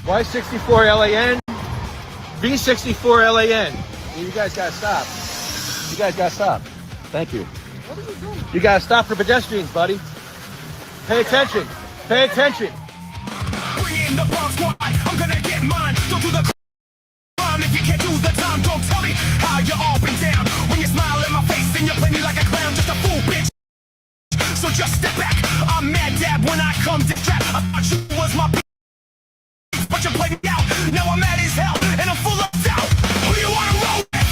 Y64LAN, V64LAN. You guys gotta stop. You guys gotta stop. Thank you. What are you doing? You gotta stop for pedestrians, buddy. Pay attention. Pay attention. Bring in the bomb squad. I'm gonna get mine. Don't do the crime if you can't do the time. Don't tell me how you all been down. When you smile in my face and you play me like a clown, just a fool, bitch. So just step back. I'm mad dab when I come to trap. I thought you was my piece, but you played me out. Now I'm mad as hell and I'm full of doubt. Who you wanna roll with?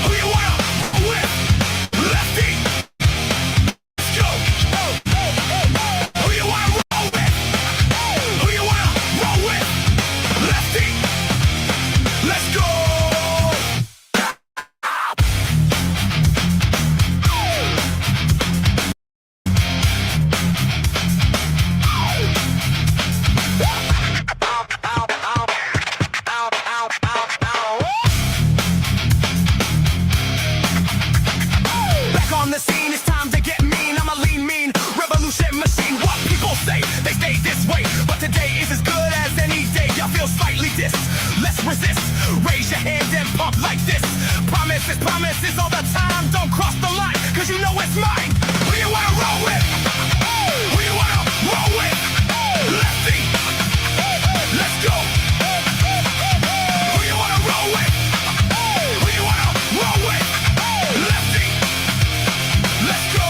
Who you wanna roll with? Lefty. Let's go. Who you wanna roll with? Who you wanna roll with? Lefty. Let's go. Back on the scene, it's time to get mean. I'm a lean, mean revolution machine. What people say, they stay this way, but today is as good as any day. Y'all feel slightly dissed, let's resist. Raise your hand and pump like this. Promises all the time. Don't cross the line, cause you know it's mine. Who you wanna roll with? Who you wanna roll with? Lefty. Let's go. Who you wanna roll with? Who you wanna roll with? Lefty. Let's go.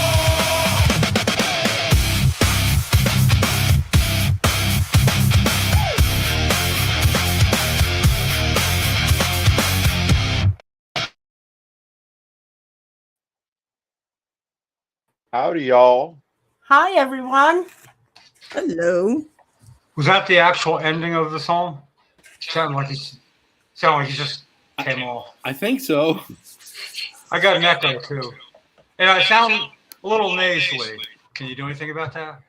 Howdy, y'all. Hi, everyone. Hello. Was that the actual ending of the song? Sounded like he just came off. I think so. I got an echo too, and I sound a little nasally. Can you do anything about that?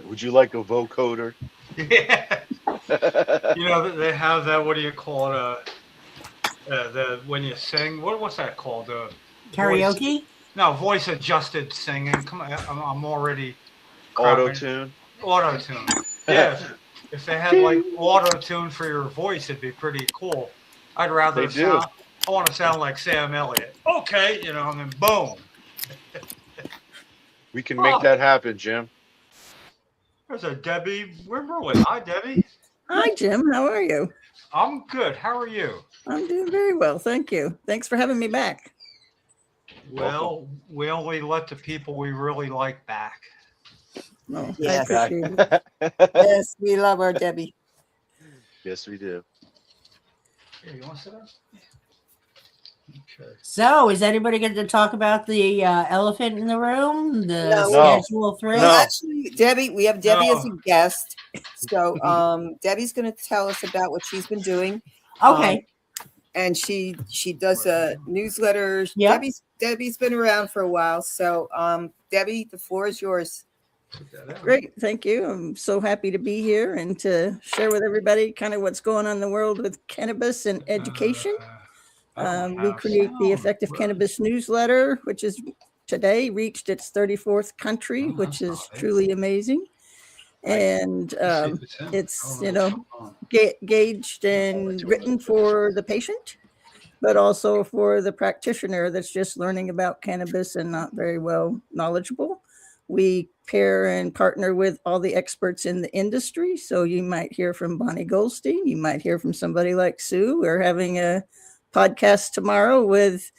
Would you like a vocoder? Yeah. You know they have that. What do you call it? The when you sing. What's that called? Karaoke? Voice adjusted singing. Come on, I'm already Auto tune. Auto tune. Yeah. If they had like auto tune for your voice, it'd be pretty cool. I'd rather They do. I want to sound like Sam Elliott. Okay, and then boom. We can make that happen, Jim. There's a Debbie Wimberly. Hi, Debbie. Hi, Jim. How are you? I'm good. How are you? I'm doing very well. Thank you. Thanks for having me back. Well, we only let the people we really like back. Oh, Yes. I appreciate it. Yes, we love our Debbie. Yes, we do. Here, you want to sit down? Okay. So, is anybody going to talk about the elephant in the room? The No. schedule through? No. Actually, Debbie, we have Debbie as a No. guest. So Debbie's going to tell us about what she's been doing. Okay. And she does a newsletter. Yep. Debbie's been around for a while. So Debbie, the floor is yours. Put that out. Great. Thank you. I'm so happy to be here and to share with everybody kind of what's going on in the world with cannabis and education. We create the Effective Cannabis newsletter, which is today reached its 34th country, which is truly amazing. And it's, gauged and written for the patient, but also for the practitioner that's just learning about cannabis and not very well knowledgeable. We pair and partner with all the experts in the industry. So you might hear from Bonnie Goldstein. You might hear from somebody like Sue. We're having a podcast tomorrow with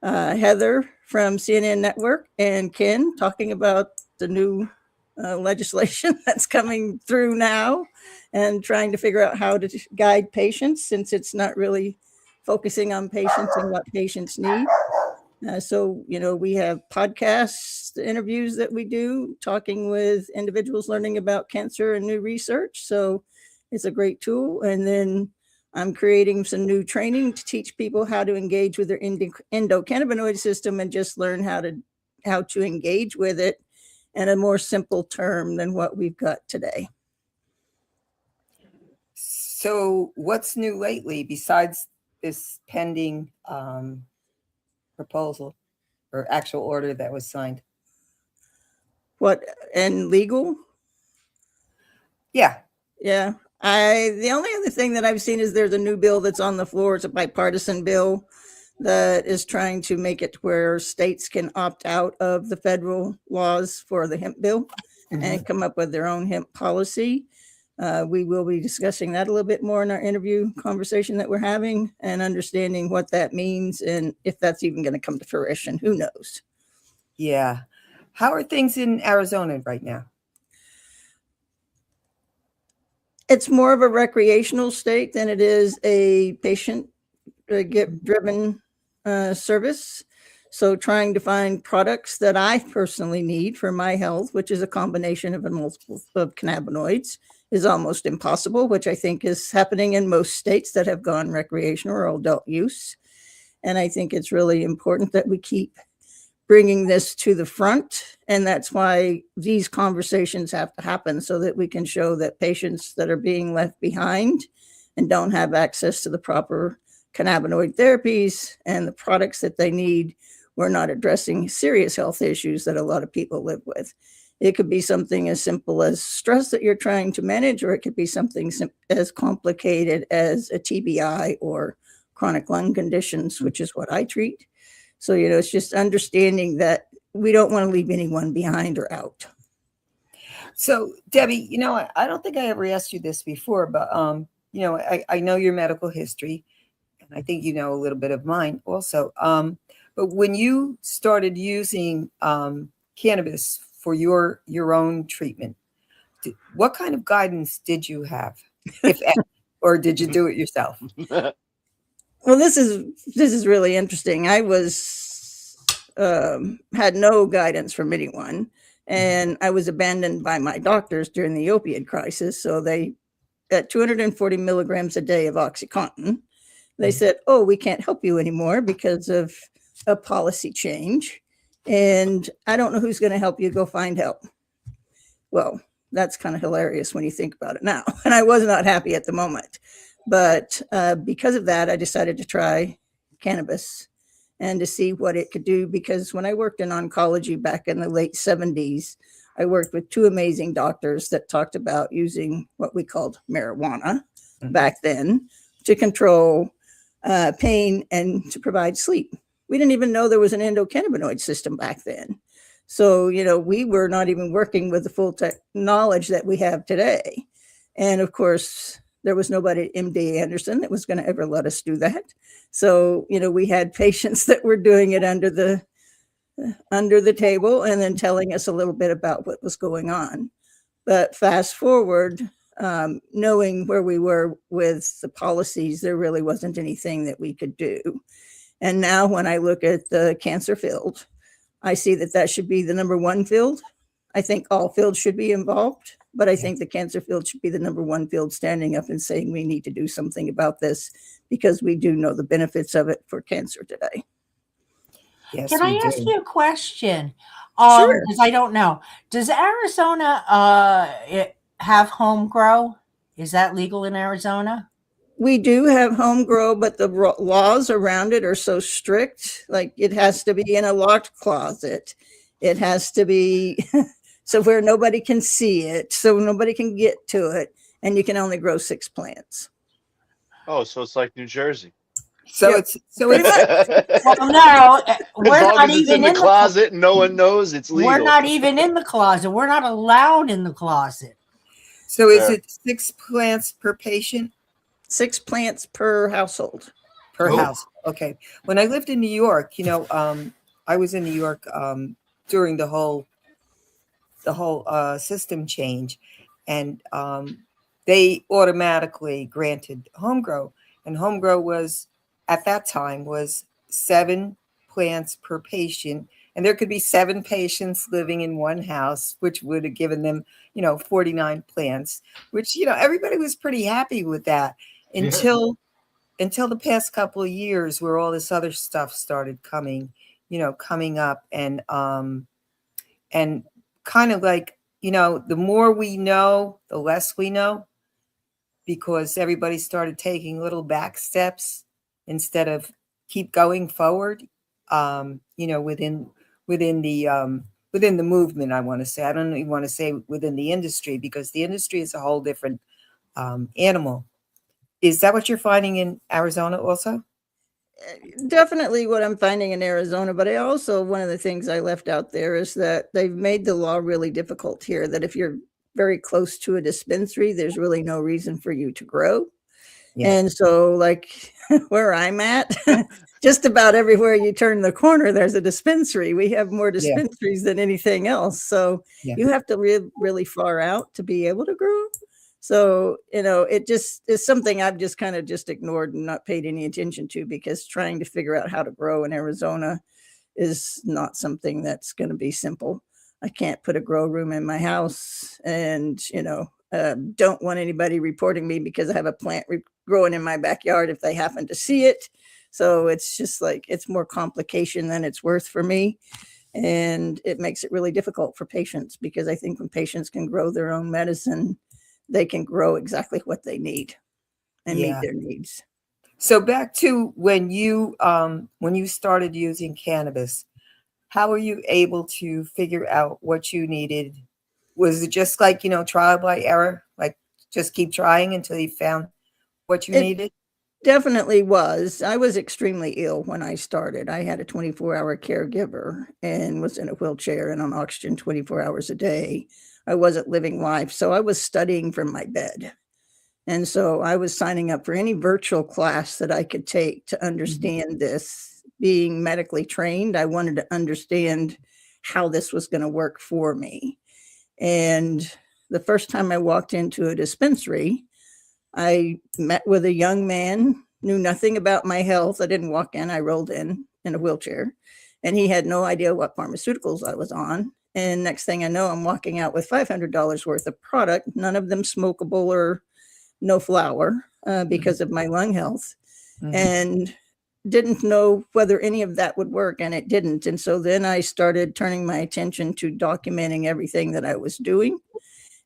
Heather from CNN Network and Ken talking about the new legislation that's coming through now and trying to figure out how to guide patients since it's not really focusing on patients and what patients need. So, we have podcasts, interviews that we do, talking with individuals learning about cancer and new research. So it's a great tool. And then I'm creating some new training to teach people how to engage with their endocannabinoid system and just learn how to engage with it in a more simple term than what we've got today. So what's new lately besides this pending proposal? or actual order that was signed? What, and legal? Yeah. Yeah. The only other thing that I've seen is there's a new bill that's on the floor. It's a bipartisan bill that is trying to make it where states can opt out of the federal laws for the hemp bill and come up with their own hemp policy. We will be discussing that a little bit more in our interview conversation that we're having and understanding what that means and if that's even going to come to fruition. Who knows? Yeah. How are things in Arizona right now? It's more of a recreational state than it is a patient driven service. So trying to find products that I personally need for my health, which is a combination of a multiple of cannabinoids, is almost impossible, which I think is happening in most states that have gone recreational or adult use. And I think it's really important that we keep bringing this to the front. And that's why these conversations have to happen so that we can show that patients that are being left behind and don't have access to the proper cannabinoid therapies and the products that they need, we're not addressing serious health issues that a lot of people live with. It could be something as simple as stress that you're trying to manage, or it could be something as complicated as a TBI or chronic lung conditions, which is what I treat. So, it's just understanding that we don't want to leave anyone behind or out. So, Debbie, I don't think I ever asked you this before, but, I know your medical history, and I think you know a little bit of mine also. But when you started using cannabis for your own treatment, what kind of guidance did you have, if any, or did you do it yourself? Well, this is really interesting. I had no guidance from anyone, and I was abandoned by my doctors during the opioid crisis. So they, at 240 milligrams a day of OxyContin, they said, "Oh, we can't help you anymore because of a policy change, and I don't know who's going to help you. Go find help." Well, that's kind of hilarious when you think about it now. And I was not happy at the moment. But because of that, I decided to try cannabis and to see what it could do. Because when I worked in oncology back in the late 70s, I worked with two amazing doctors that talked about using what we called marijuana back then to control pain and to provide sleep. We didn't even know there was an endocannabinoid system back then. So, we were not even working with the full tech knowledge that we have today. And of course, there was nobody at MD Anderson that was going to ever let us do that. So, we had patients that were doing it under the table and then telling us a little bit about what was going on. But fast forward, knowing where we were with the policies, there really wasn't anything that we could do. And now when I look at the cancer field, I see that should be the number one field. I think all fields should be involved, but I think the cancer field should be the number one field, standing up and saying we need to do something about this because we do know the benefits of it for cancer today. Yes, Can I ask you a question? Sure. Because I don't know. Does Arizona have home grow? Is that legal in Arizona? We do have home grow, but the laws around it are so strict. Like, it has to be in a locked closet. It has to be so where nobody can see it, so nobody can get to it, and you can only grow 6 plants. Oh, so it's like New Jersey. So Yep. it's Well, no, we're As long not as it's even in the closet and no one knows, it's legal. We're not even in the closet. We're not allowed in the closet. So is it 6 plants per patient? 6 plants per household. Per house. Okay. When I lived in New York, I was in New York during the whole system change, and they automatically granted home grow, and home grow was at that time was 7 plants per patient, and there could be 7 patients living in one house, which would have given them 49 plants, which everybody was pretty happy with that until the past couple of years, where all this other stuff started coming up, and kind of like, the more we know, the less we know, because everybody started taking little back steps instead of keep going forward. within the movement. I want to say, I don't even want to say within the industry, because the industry is a whole different animal. Is that what you're finding in Arizona also? Definitely what I'm finding in Arizona, but I also, one of the things I left out there is that they've made the law really difficult here, that if you're very close to a dispensary, there's really no reason for you to grow. Yeah. And so, like where I'm at, just about everywhere you turn the corner, there's a dispensary. We have more dispensaries than anything else. So you have to really far out to be able to grow. So, it just is something I've just kind of just ignored and not paid any attention to, because trying to figure out how to grow in Arizona is not something that's going to be simple. I can't put a grow room in my house, and, don't want anybody reporting me because I have a plant growing in my backyard if they happen to see it. So it's just like, it's more complication than it's worth for me. And it makes it really difficult for patients, because I think when patients can grow their own medicine, they can grow exactly what they need and meet their needs. So back to when you started using cannabis, how were you able to figure out what you needed? Was it just like, trial by error, like just keep trying until you found what you needed? Definitely was. I was extremely ill when I started. I had a 24-hour caregiver and was in a wheelchair and on oxygen 24 hours a day. I wasn't living life. So I was studying from my bed. And so I was signing up for any virtual class that I could take to understand this. Being medically trained, I wanted to understand how this was going to work for me. And the first time I walked into a dispensary, I met with a young man, knew nothing about my health. I didn't walk in, I rolled in a wheelchair, and he had no idea what pharmaceuticals I was on. And next thing I know, I'm walking out with $500 worth of product, none of them smokable or no flower, because of my lung health, and didn't know whether any of that would work, and it didn't. And so then I started turning my attention to documenting everything that I was doing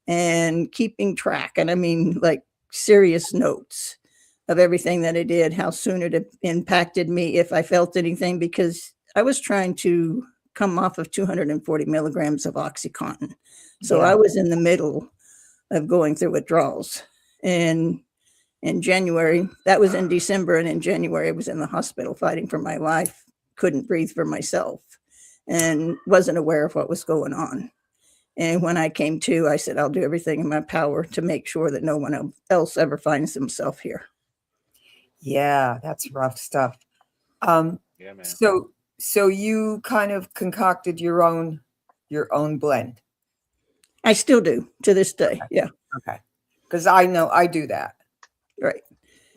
and keeping track. And I mean, like, serious notes of everything that I did, how soon it impacted me, if I felt anything, because I was trying to come off of 240 milligrams of OxyContin. So I was in the middle of going through withdrawals. And in January, that was in December, and in January, I was in the hospital fighting for my life, couldn't breathe for myself, and wasn't aware of what was going on. And when I came to, I said, I'll do everything in my power to make sure that no one else ever finds themselves here. Yeah, that's rough stuff. Yeah, man. So you kind of concocted your own blend. I still do to this day. Yeah. Okay. Because I know I do that. Right.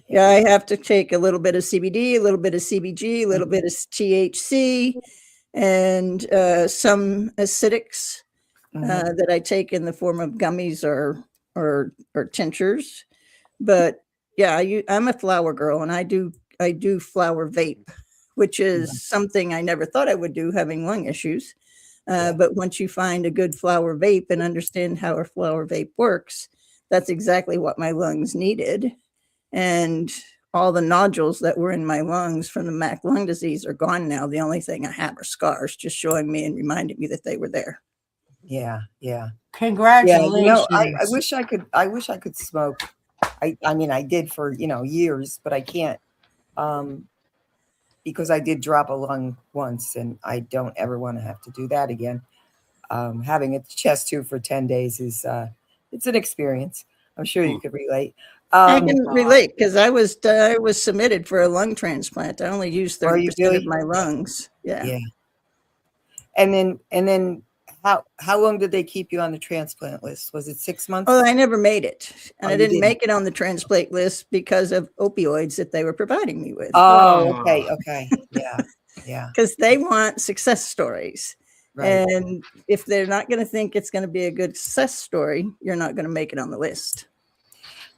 Yeah, I have to take a little bit of CBD, a little bit of CBG, a little bit of THC, and some acidics that I take in the form of gummies or tinctures. But yeah, I'm a flower girl, and I do flower vape, which is something I never thought I would do, having lung issues. But once you find a good flower vape and understand how a flower vape works, that's exactly what my lungs needed. And all the nodules that were in my lungs from the MAC lung disease are gone now. The only thing I have are scars, just showing me and reminding me that they were there. Yeah. Congratulations. I wish I could smoke. I mean, I did for, years, but I can't, because I did drop a lung once, and I don't ever want to have to do that again. Having a chest tube for 10 days is, it's an experience. I'm sure you could relate. I can relate, because I was submitted for a lung transplant. I only used 30% of my lungs. Yeah. And then how long did they keep you on the transplant list? Was it 6 months? Oh, I never made it. And I didn't make it on the transplant list because of opioids that they were providing me with. Oh, okay. Yeah. Because they want success stories. Right. And if they're not going to think it's going to be a good success story, you're not going to make it on the list.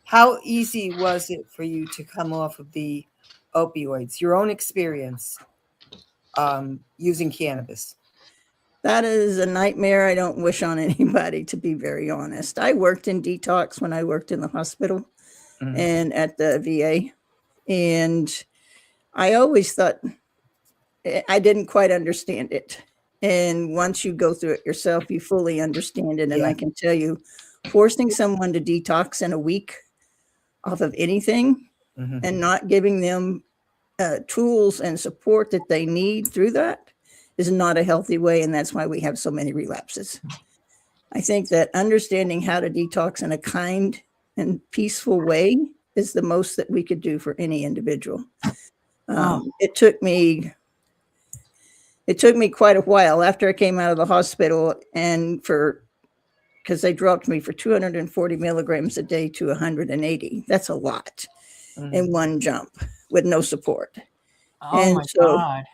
How easy was it for you to come off of the opioids? Your own experience using cannabis? That is a nightmare I don't wish on anybody, to be very honest. I worked in detox when I worked in the hospital and at the VA. And I always thought I didn't quite understand it. And once you go through it yourself, you fully understand it. And Yeah. I can tell you, forcing someone to detox in a week off of anything Mhm. and not giving them tools and support that they need through that is not a healthy way. And that's why we have so many relapses. I think that understanding how to detox in a kind and peaceful way is the most that we could do for any individual. It took me quite a while after I came out of the hospital, and because they dropped me for 240 milligrams a day to 180. That's a lot in one jump with no support. Oh my God.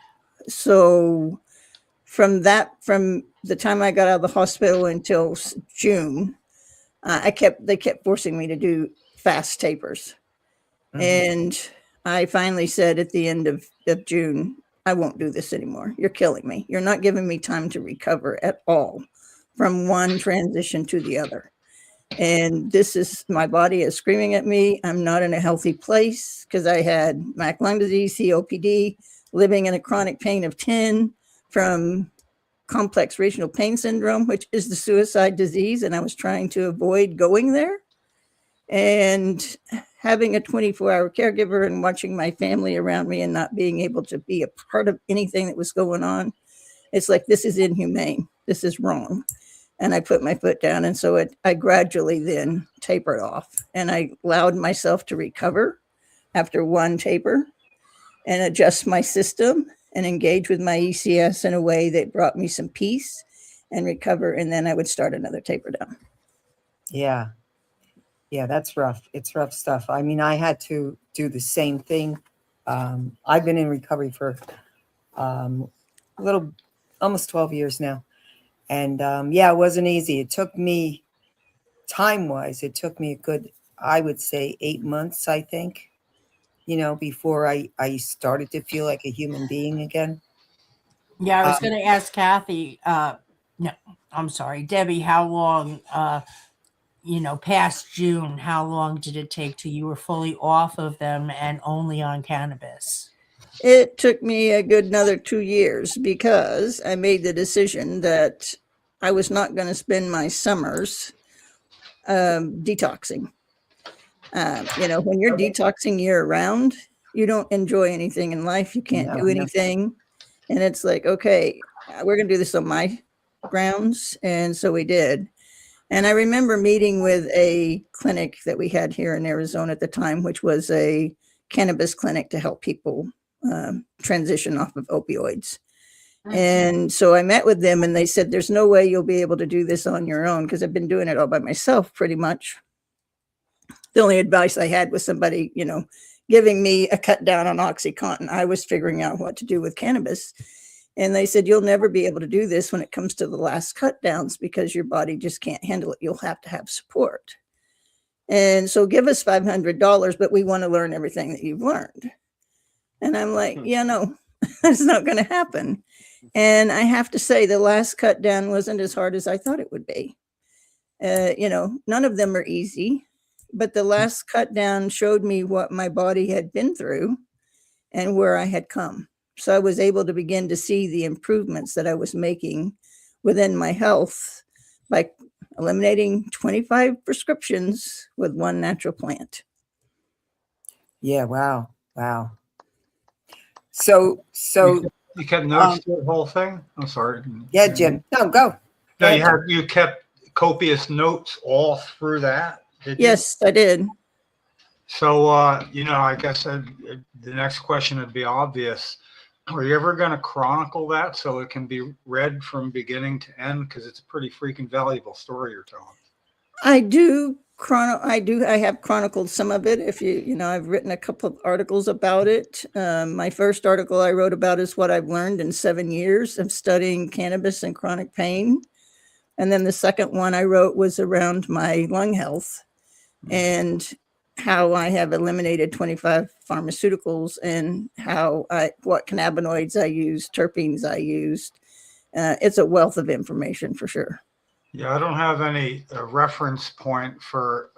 So from the time I got out of the hospital until June, they kept forcing me to do fast tapers. And I finally said at the end of June, I won't do this anymore. You're killing me. You're not giving me time to recover at all from one transition to the other. And my body is screaming at me. I'm not in a healthy place because I had MAC lung disease, COPD, living in a chronic pain of 10 from complex regional pain syndrome, which is the suicide disease. And I was trying to avoid going there. And having a 24-hour caregiver and watching my family around me and not being able to be a part of anything that was going on, it's like, this is inhumane. This is wrong. And I put my foot down. And so I gradually then tapered off, and I allowed myself to recover after one taper and adjust my system and engage with my ECS in a way that brought me some peace and recover. And then I would start another taper down. Yeah. Yeah, that's rough. It's rough stuff. I mean, I had to do the same thing. I've been in recovery for almost 12 years now. And yeah, it wasn't easy. It took me, time-wise, it took me a good, I would say 8 months, I think, before I started to feel like a human being again. Yeah, I was going to ask Kathy, no, I'm sorry, Debbie, how long, past June, how long did it take till you were fully off of them and only on cannabis? It took me a good another 2 years because I made the decision that I was not going to spend my summers detoxing. When you're detoxing year round, you don't enjoy anything in life. You can't do anything. And it's like, okay, we're going to do this on my grounds. And so we did. And I remember meeting with a clinic that we had here in Arizona at the time, which was a cannabis clinic to help people transition off of opioids. And so I met with them, and they said, there's no way you'll be able to do this on your own, because I've been doing it all by myself pretty much. The only advice I had was somebody, giving me a cut down on OxyContin. I was figuring out what to do with cannabis. And they said, you'll never be able to do this when it comes to the last cut downs because your body just can't handle it. You'll have to have support. And so give us $500, but we want to learn everything that you've learned. And I'm like, yeah, no, that's not going to happen. And I have to say, the last cut down wasn't as hard as I thought it would be. None of them are easy, but the last cut down showed me what my body had been through and where I had come. So I was able to begin to see the improvements that I was making within my health by eliminating 25 prescriptions with one natural plant. Yeah. Wow. So you kept notes through the whole thing? I'm sorry. yeah, Jim. No, go. No, you kept copious notes all through that? Did you? Yes, I did. So, I guess the next question would be obvious. Are you ever going to chronicle that so it can be read from beginning to end? Because it's a pretty freaking valuable story you're telling. I do. I have chronicled some of it. If I've written a couple of articles about it. My first article I wrote about is what I've learned in 7 years of studying cannabis and chronic pain. And then the second one I wrote was around my lung health and how I have eliminated 25 pharmaceuticals and what cannabinoids I used, terpenes I used. It's a wealth of information for sure. Yeah, I don't have any reference point for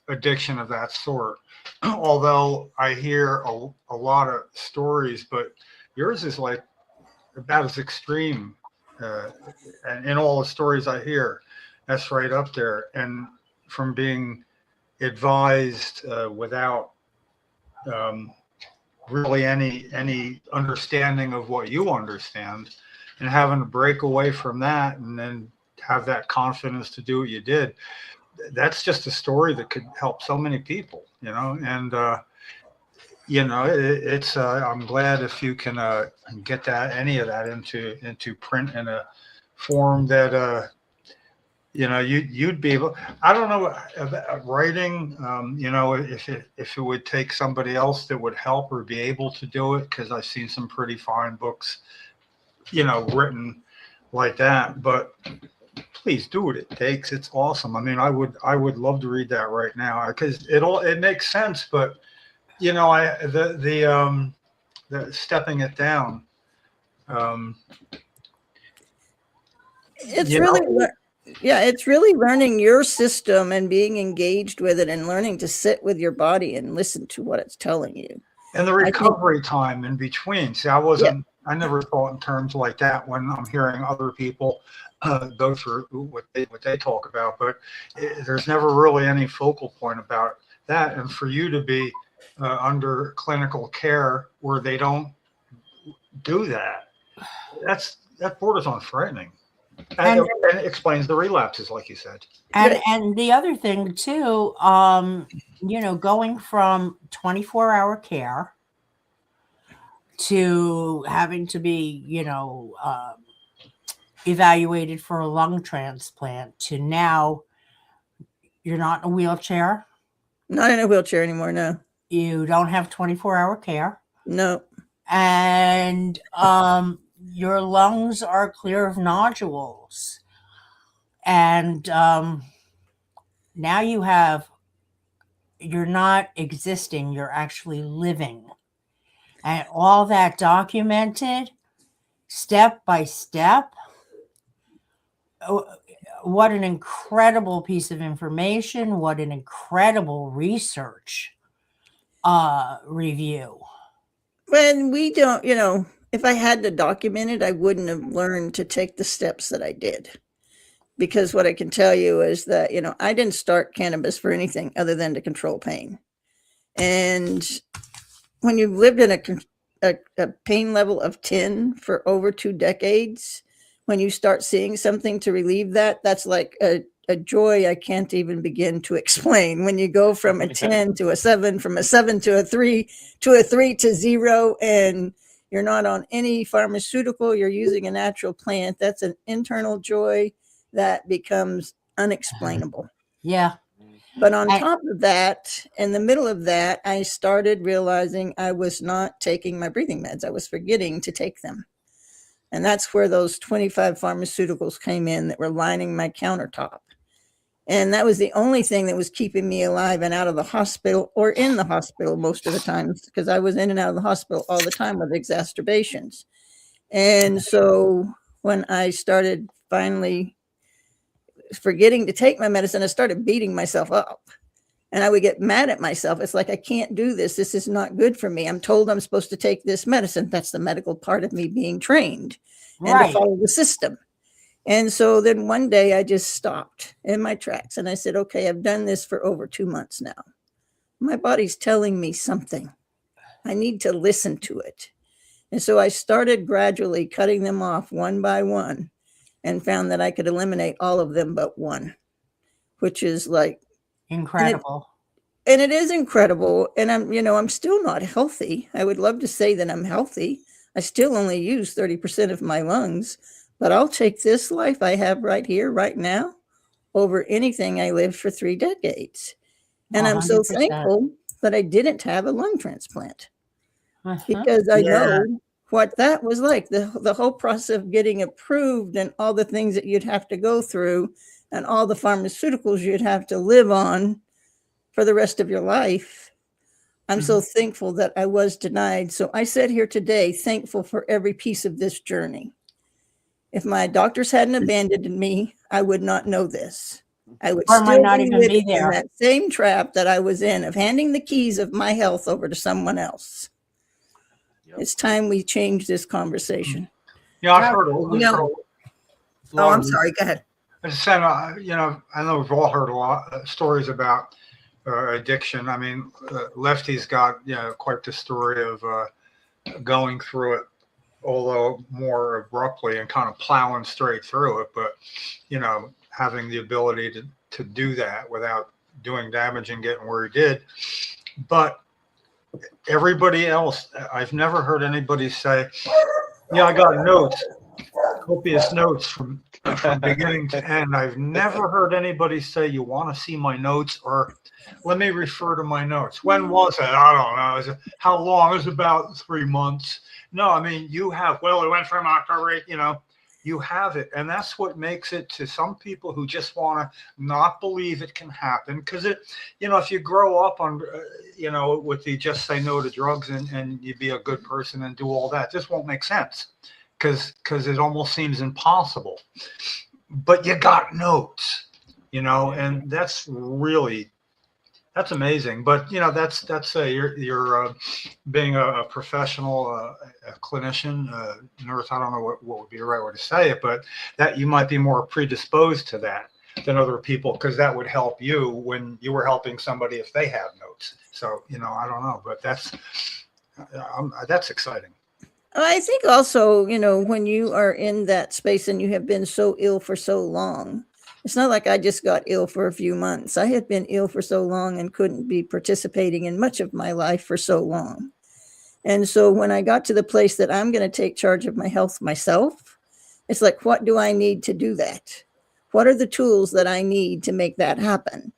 addiction of that sort, although I hear a lot of stories, but yours is like about as extreme. And in all the stories I hear, that's right up there. And from being advised without really any understanding of what you understand, and having to break away from that and then have that confidence to do what you did, that's just a story that could help so many people, and it's I'm glad if you can get any of that into print in a form that you'd be able. I don't know about writing, if it would take somebody else that would help or be able to do it, because I've seen some pretty fine books written like that, but please do what it takes. It's awesome. I mean, I would love to read that right now, because it makes sense, but the stepping it down, It's really, it's really learning your system and being engaged with it and learning to sit with your body and listen to what it's telling you. And the recovery time in between. See, I never thought in terms like that when I'm hearing other people go through what they talk about, but there's never really any focal point about that. And for you to be under clinical care where they don't do that, that borders on frightening. And it explains the relapses, like you said. And the other thing too, going from 24-hour care to having to be, evaluated for a lung transplant, to now you're not in a wheelchair. Not in a wheelchair anymore, no. You don't have 24-hour care. No. And your lungs are clear of nodules. And now you're not existing, you're actually living. And all that documented step by step. What an incredible piece of information. What an incredible research review. When we don't, if I had to document it, I wouldn't have learned to take the steps that I did. Because what I can tell you is that, I didn't start cannabis for anything other than to control pain. And when you've lived in a pain level of 10 for over 2 decades, when you start seeing something to relieve that, that's like a joy I can't even begin to explain. When you go from a 10 to a 7, from a 7 to a 3, to a 3 to 0, and you're not on any pharmaceutical, you're using a natural plant, that's an internal joy that becomes unexplainable. Yeah. But on top of that, in the middle of that, I started realizing I was not taking my breathing meds. I was forgetting to take them. And that's where those 25 pharmaceuticals came in that were lining my countertop. And that was the only thing that was keeping me alive and out of the hospital, or in the hospital most of the times, because I was in and out of the hospital all the time with exacerbations. And so when I started finally forgetting to take my medicine, I started beating myself up. And I would get mad at myself. It's like, I can't do this. This is not good for me. I'm told I'm supposed to take this medicine. That's the medical part of me being trained and to follow the system. And so then one day I just stopped in my tracks and I said, okay, I've done this for over 2 months now. My body's telling me something. I need to listen to it. And so I started gradually cutting them off one by one and found that I could eliminate all of them but one, which is like incredible. And it is incredible. And I'm still not healthy. I would love to say that I'm healthy. I still only use 30% of my lungs, but I'll take this life I have right here, right now, over anything I lived for 3 decades. And 100%. I'm so thankful that I didn't have a lung transplant because I know what that was like. The whole process of getting approved and all the things that you'd have to go through and all the pharmaceuticals you'd have to live on for the rest of your life. I'm so thankful that I was denied. So I sit here today thankful for every piece of this journey. If my doctors hadn't abandoned me, I would not know this. I would still not even be there. In that same trap that I was in of handing the keys of my health over to someone else. It's time we change this conversation. Yeah, I've heard. Oh, I'm sorry. Go ahead. I just said, I know we've all heard a lot of stories about addiction. I mean, Lefty's got quite the story of going through it, although more abruptly and kind of plowing straight through it. But having the ability to do that without doing damage and getting where he did. But everybody else, I've never heard anybody say, I got notes, copious notes from beginning to end. I've never heard anybody say, you want to see my notes, or let me refer to my notes. When was it? I don't know. How long? It was about 3 months. No, I mean, you have, it went from October, you have it. And that's what makes it, to some people who just want to not believe it can happen. Because if you grow up on, with the just say no to drugs and you be a good person and do all that, this won't make sense. Because it almost seems impossible. But you got notes, and that's amazing. But that's you're being a professional, a clinician, nurse. I don't know what would be the right way to say it, but that you might be more predisposed to that than other people, because that would help you when you were helping somebody if they have notes. So I don't know, but that's exciting. I think also, when you are in that space and you have been so ill for so long, it's not like I just got ill for a few months. I had been ill for so long and couldn't be participating in much of my life for so long. And so when I got to the place that I'm going to take charge of my health myself, it's like, what do I need to do that? What are the tools that I need to make that happen?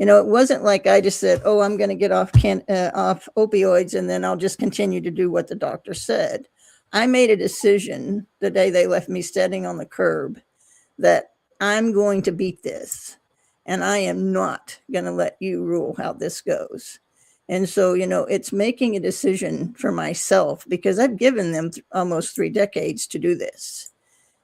It wasn't like I just said, I'm going to get off opioids and then I'll just continue to do what the doctor said. I made a decision the day they left me standing on the curb that I'm going to beat this, and I am not going to let you rule how this goes. And so, it's making a decision for myself, because I've given them almost 3 decades to do this,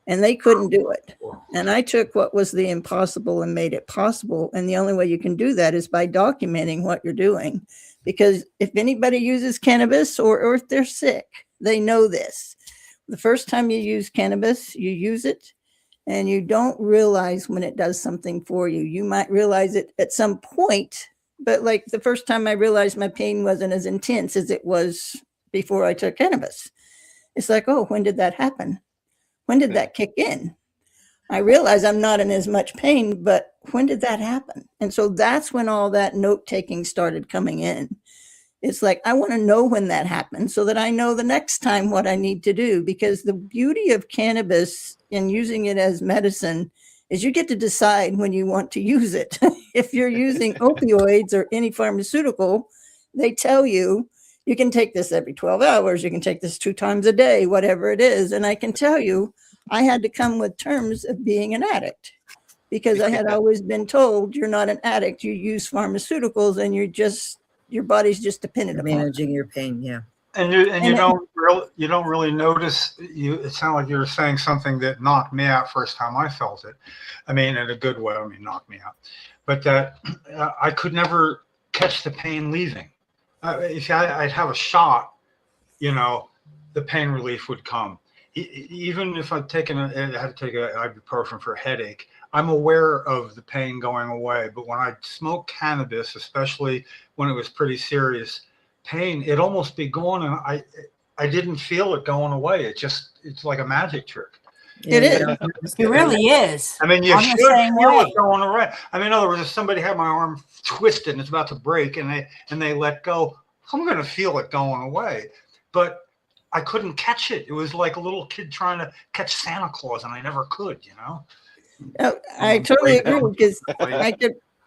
and they couldn't do it. And I took what was the impossible and made it possible. And the only way you can do that is by documenting what you're doing, because if anybody uses cannabis or if they're sick, they know this. The first time you use cannabis, you use it and you don't realize when it does something for you. You might realize it at some point, but like the first time I realized my pain wasn't as intense as it was before I took cannabis. It's like, when did that happen? When did that kick in? I realize I'm not in as much pain, but when did that happen? And so that's when all that note taking started coming in. It's like, I want to know when that happened so that I know the next time what I need to do, because the beauty of cannabis and using it as medicine is you get to decide when you want to use it. If you're using opioids or any pharmaceutical, they tell you, you can take this every 12 hours. You can take this 2 times a day, whatever it is. And I can tell you, I had to come with terms of being an addict, because I had always been told, you're not an addict. You use pharmaceuticals and your body's just dependent upon Managing your pain. Yeah. And you don't really notice. It sounded like you were saying something that knocked me out first time I felt it. I mean, in a good way. I mean, knocked me out. But that I could never catch the pain leaving. If I'd have a shot, the pain relief would come. Even if I had to take ibuprofen for a headache, I'm aware of the pain going away. But when I smoke cannabis, especially when it was pretty serious pain, it'd almost be gone, and I didn't feel it going away. It's like a magic trick. It is. It really is. I mean, you I'm should the same feel way. it going away. I mean, in other words, if somebody had my arm twisted and it's about to break and they let go, I'm going to feel it going away. But I couldn't catch it. It was like a little kid trying to catch Santa Claus, and I never could, I totally agree, because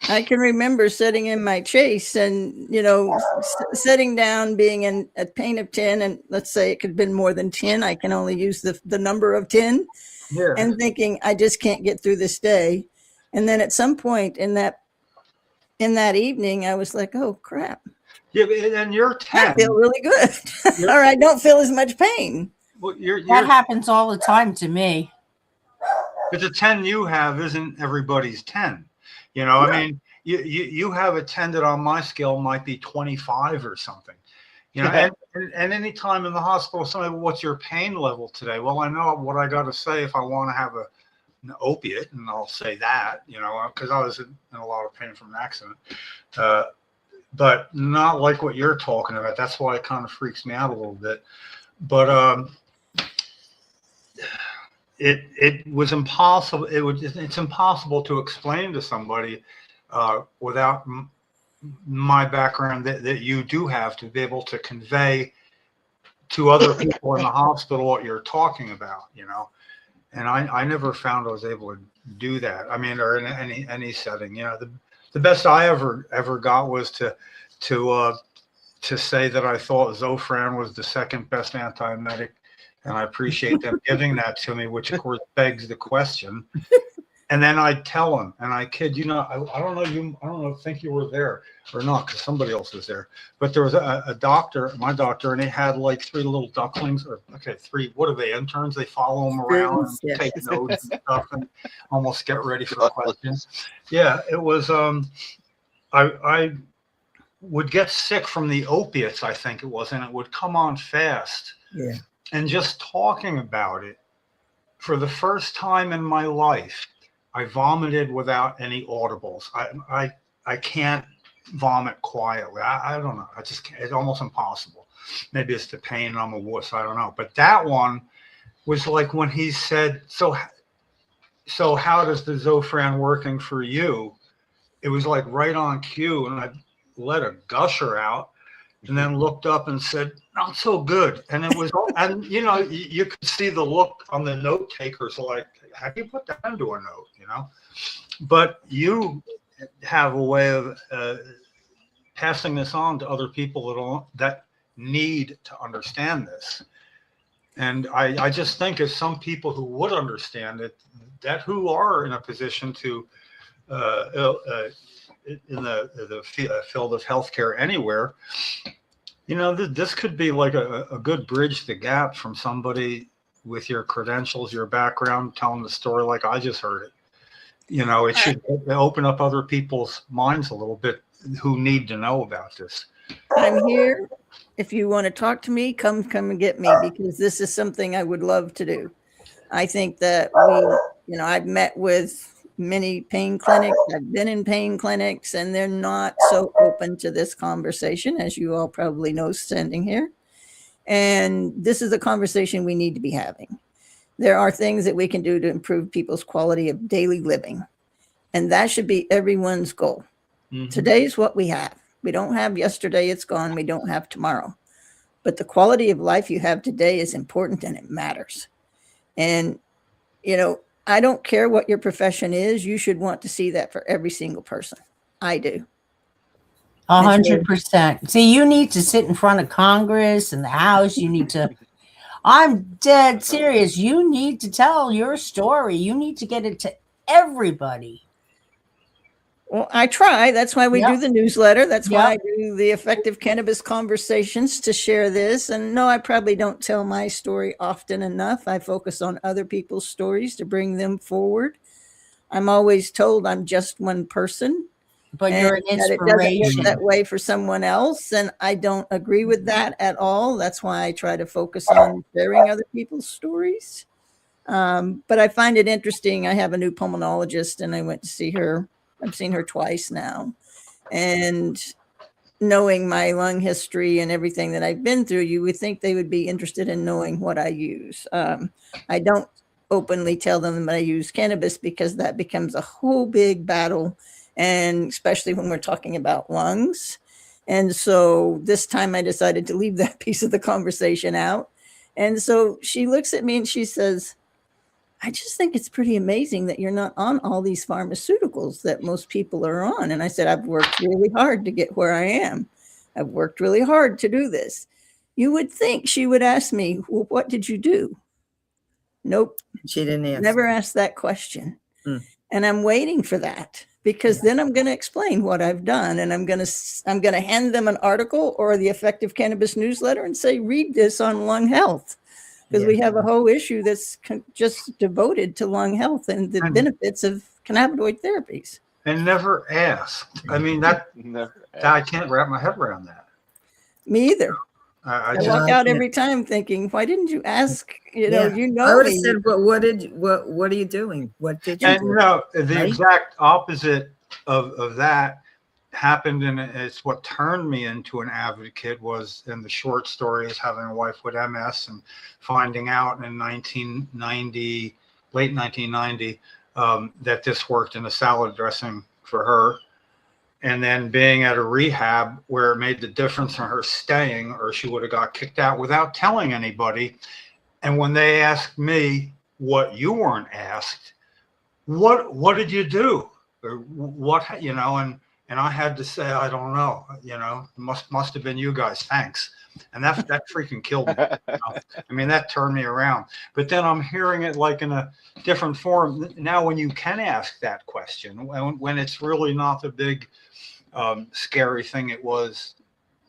I can remember sitting in my chase and, sitting down, being in a pain of 10, and let's say it could have been more than 10. I can only use the number of 10, and thinking, I just can't get through this day. And then at some point in that evening, I was like, oh crap. Yeah, and you're 10. I feel really good. Or I don't feel as much pain. Well, That happens all the time to me. But the 10 you have isn't everybody's 10. Right. I mean, you have a 10 that on my scale might be 25 or something. You know, and any time in the hospital, somebody, what's your pain level today? Well, I know what I got to say if I want to have an opiate, and I'll say that, you know, because I was in a lot of pain from an accident. But not like what you're talking about. That's why it kind of freaks me out a little bit. But it was impossible. It's impossible to explain to somebody without my background that you do have to be able to convey to other people in the hospital what you're talking about, you know. And I never found I was able to do that. I mean, or in any setting, you know, the best I ever got was to say that I thought Zofran was the second best antiemetic, and I appreciate them giving that to me, which of course begs the question. And then I tell them, and I kid you not, I don't know, think you were there or not, because somebody else was there. But there was a doctor, my doctor, and he had like 3 little ducklings, or okay, 3. What are they, interns? They follow him around and Yeah. take notes and stuff, and almost get ready for questions. Yeah, it was. I would get sick from the opiates, I think it was, and it would come on fast. Yeah. And just talking about it, for the first time in my life, I vomited without any audibles. I can't vomit quietly. I don't know. I just can't. It's almost impossible. Maybe it's the pain and I'm a wuss. I don't know. But that one was like when he said, so how does the Zofran working for you? It was like right on cue. And I let a gusher out and then looked up and said, not so good. And it was, and you know, you could see the look on the note takers, like, how do you put that into a note, you know? But you have a way of passing this on to other people that need to understand this. And I just think as some people who would understand it, that who are in a position to, in the field of healthcare anywhere, you know, this could be like a good bridge the gap from somebody with your credentials, your background, telling the story like I just heard it. You know, it should open up other people's minds a little bit who need to know about this. I'm here. If you want to talk to me, come and get me, because this is something I would love to do. I think that I've met with many pain clinics. I've been in pain clinics, and they're not so open to this conversation, as you all probably know, standing here. And this is a conversation we need to be having. There are things that we can do to improve people's quality of daily living, and that should be everyone's goal. Mm-hmm. Today's what we have. We don't have yesterday, it's gone. We don't have tomorrow. But the quality of life you have today is important, and it matters. And, you know, I don't care what your profession is. You should want to see that for every single person. I do. 100%. See, you need to sit in front of Congress and the House. You need to, I'm dead serious. You need to tell your story. You need to get it to everybody. Well, I try. That's why we do the newsletter. That's why I do the Effective Cannabis Conversations, to share this. And no, I probably don't tell my story often enough. I focus on other people's stories to bring them forward. I'm always told I'm just one person. But you're an inspiration. It doesn't work that way for someone else. And I don't agree with that at all. That's why I try to focus on sharing other people's stories. But I find it interesting. I have a new pulmonologist, and I went to see her. I've seen her twice now. And knowing my lung history and everything that I've been through, you would think they would be interested in knowing what I use. I don't openly tell them that I use cannabis, because that becomes a whole big battle, and especially when we're talking about lungs. And so this time I decided to leave that piece of the conversation out. And so she looks at me and she says, I just think it's pretty amazing that you're not on all these pharmaceuticals that most people are on. And I said, I've worked really hard to get where I am. I've worked really hard to do this. You would think she would ask me, well, what did you do? Nope. She didn't answer. Never asked that question. And I'm waiting for that, because then I'm going to explain what I've done. And I'm going to hand them an article or the Effective Cannabis newsletter and say, read this on lung health. Because we have a whole issue that's just devoted to lung health and the benefits of cannabinoid therapies. And never asked. I mean, I can't wrap my head around that. Me either. I I just, walk out every time thinking, why didn't you ask? You know, Yeah. you I know would have me. said, what are you doing? What did you and do? the Right? exact opposite of that happened, and it's what turned me into an advocate was in the short story is having a wife with MS and finding out in 1990, late 1990, that this worked in a salad dressing for her. And then being at a rehab where it made the difference in her staying, or she would have got kicked out without telling anybody. And when they asked me what you weren't asked, what did you do? Or what, you know, and I had to say, I don't know, you know, must have been you guys. Thanks. And that freaking killed me. You know? I mean, that turned me around. But then I'm hearing it like in a different form. Now, when you can ask that question, when it's really not the big scary thing it was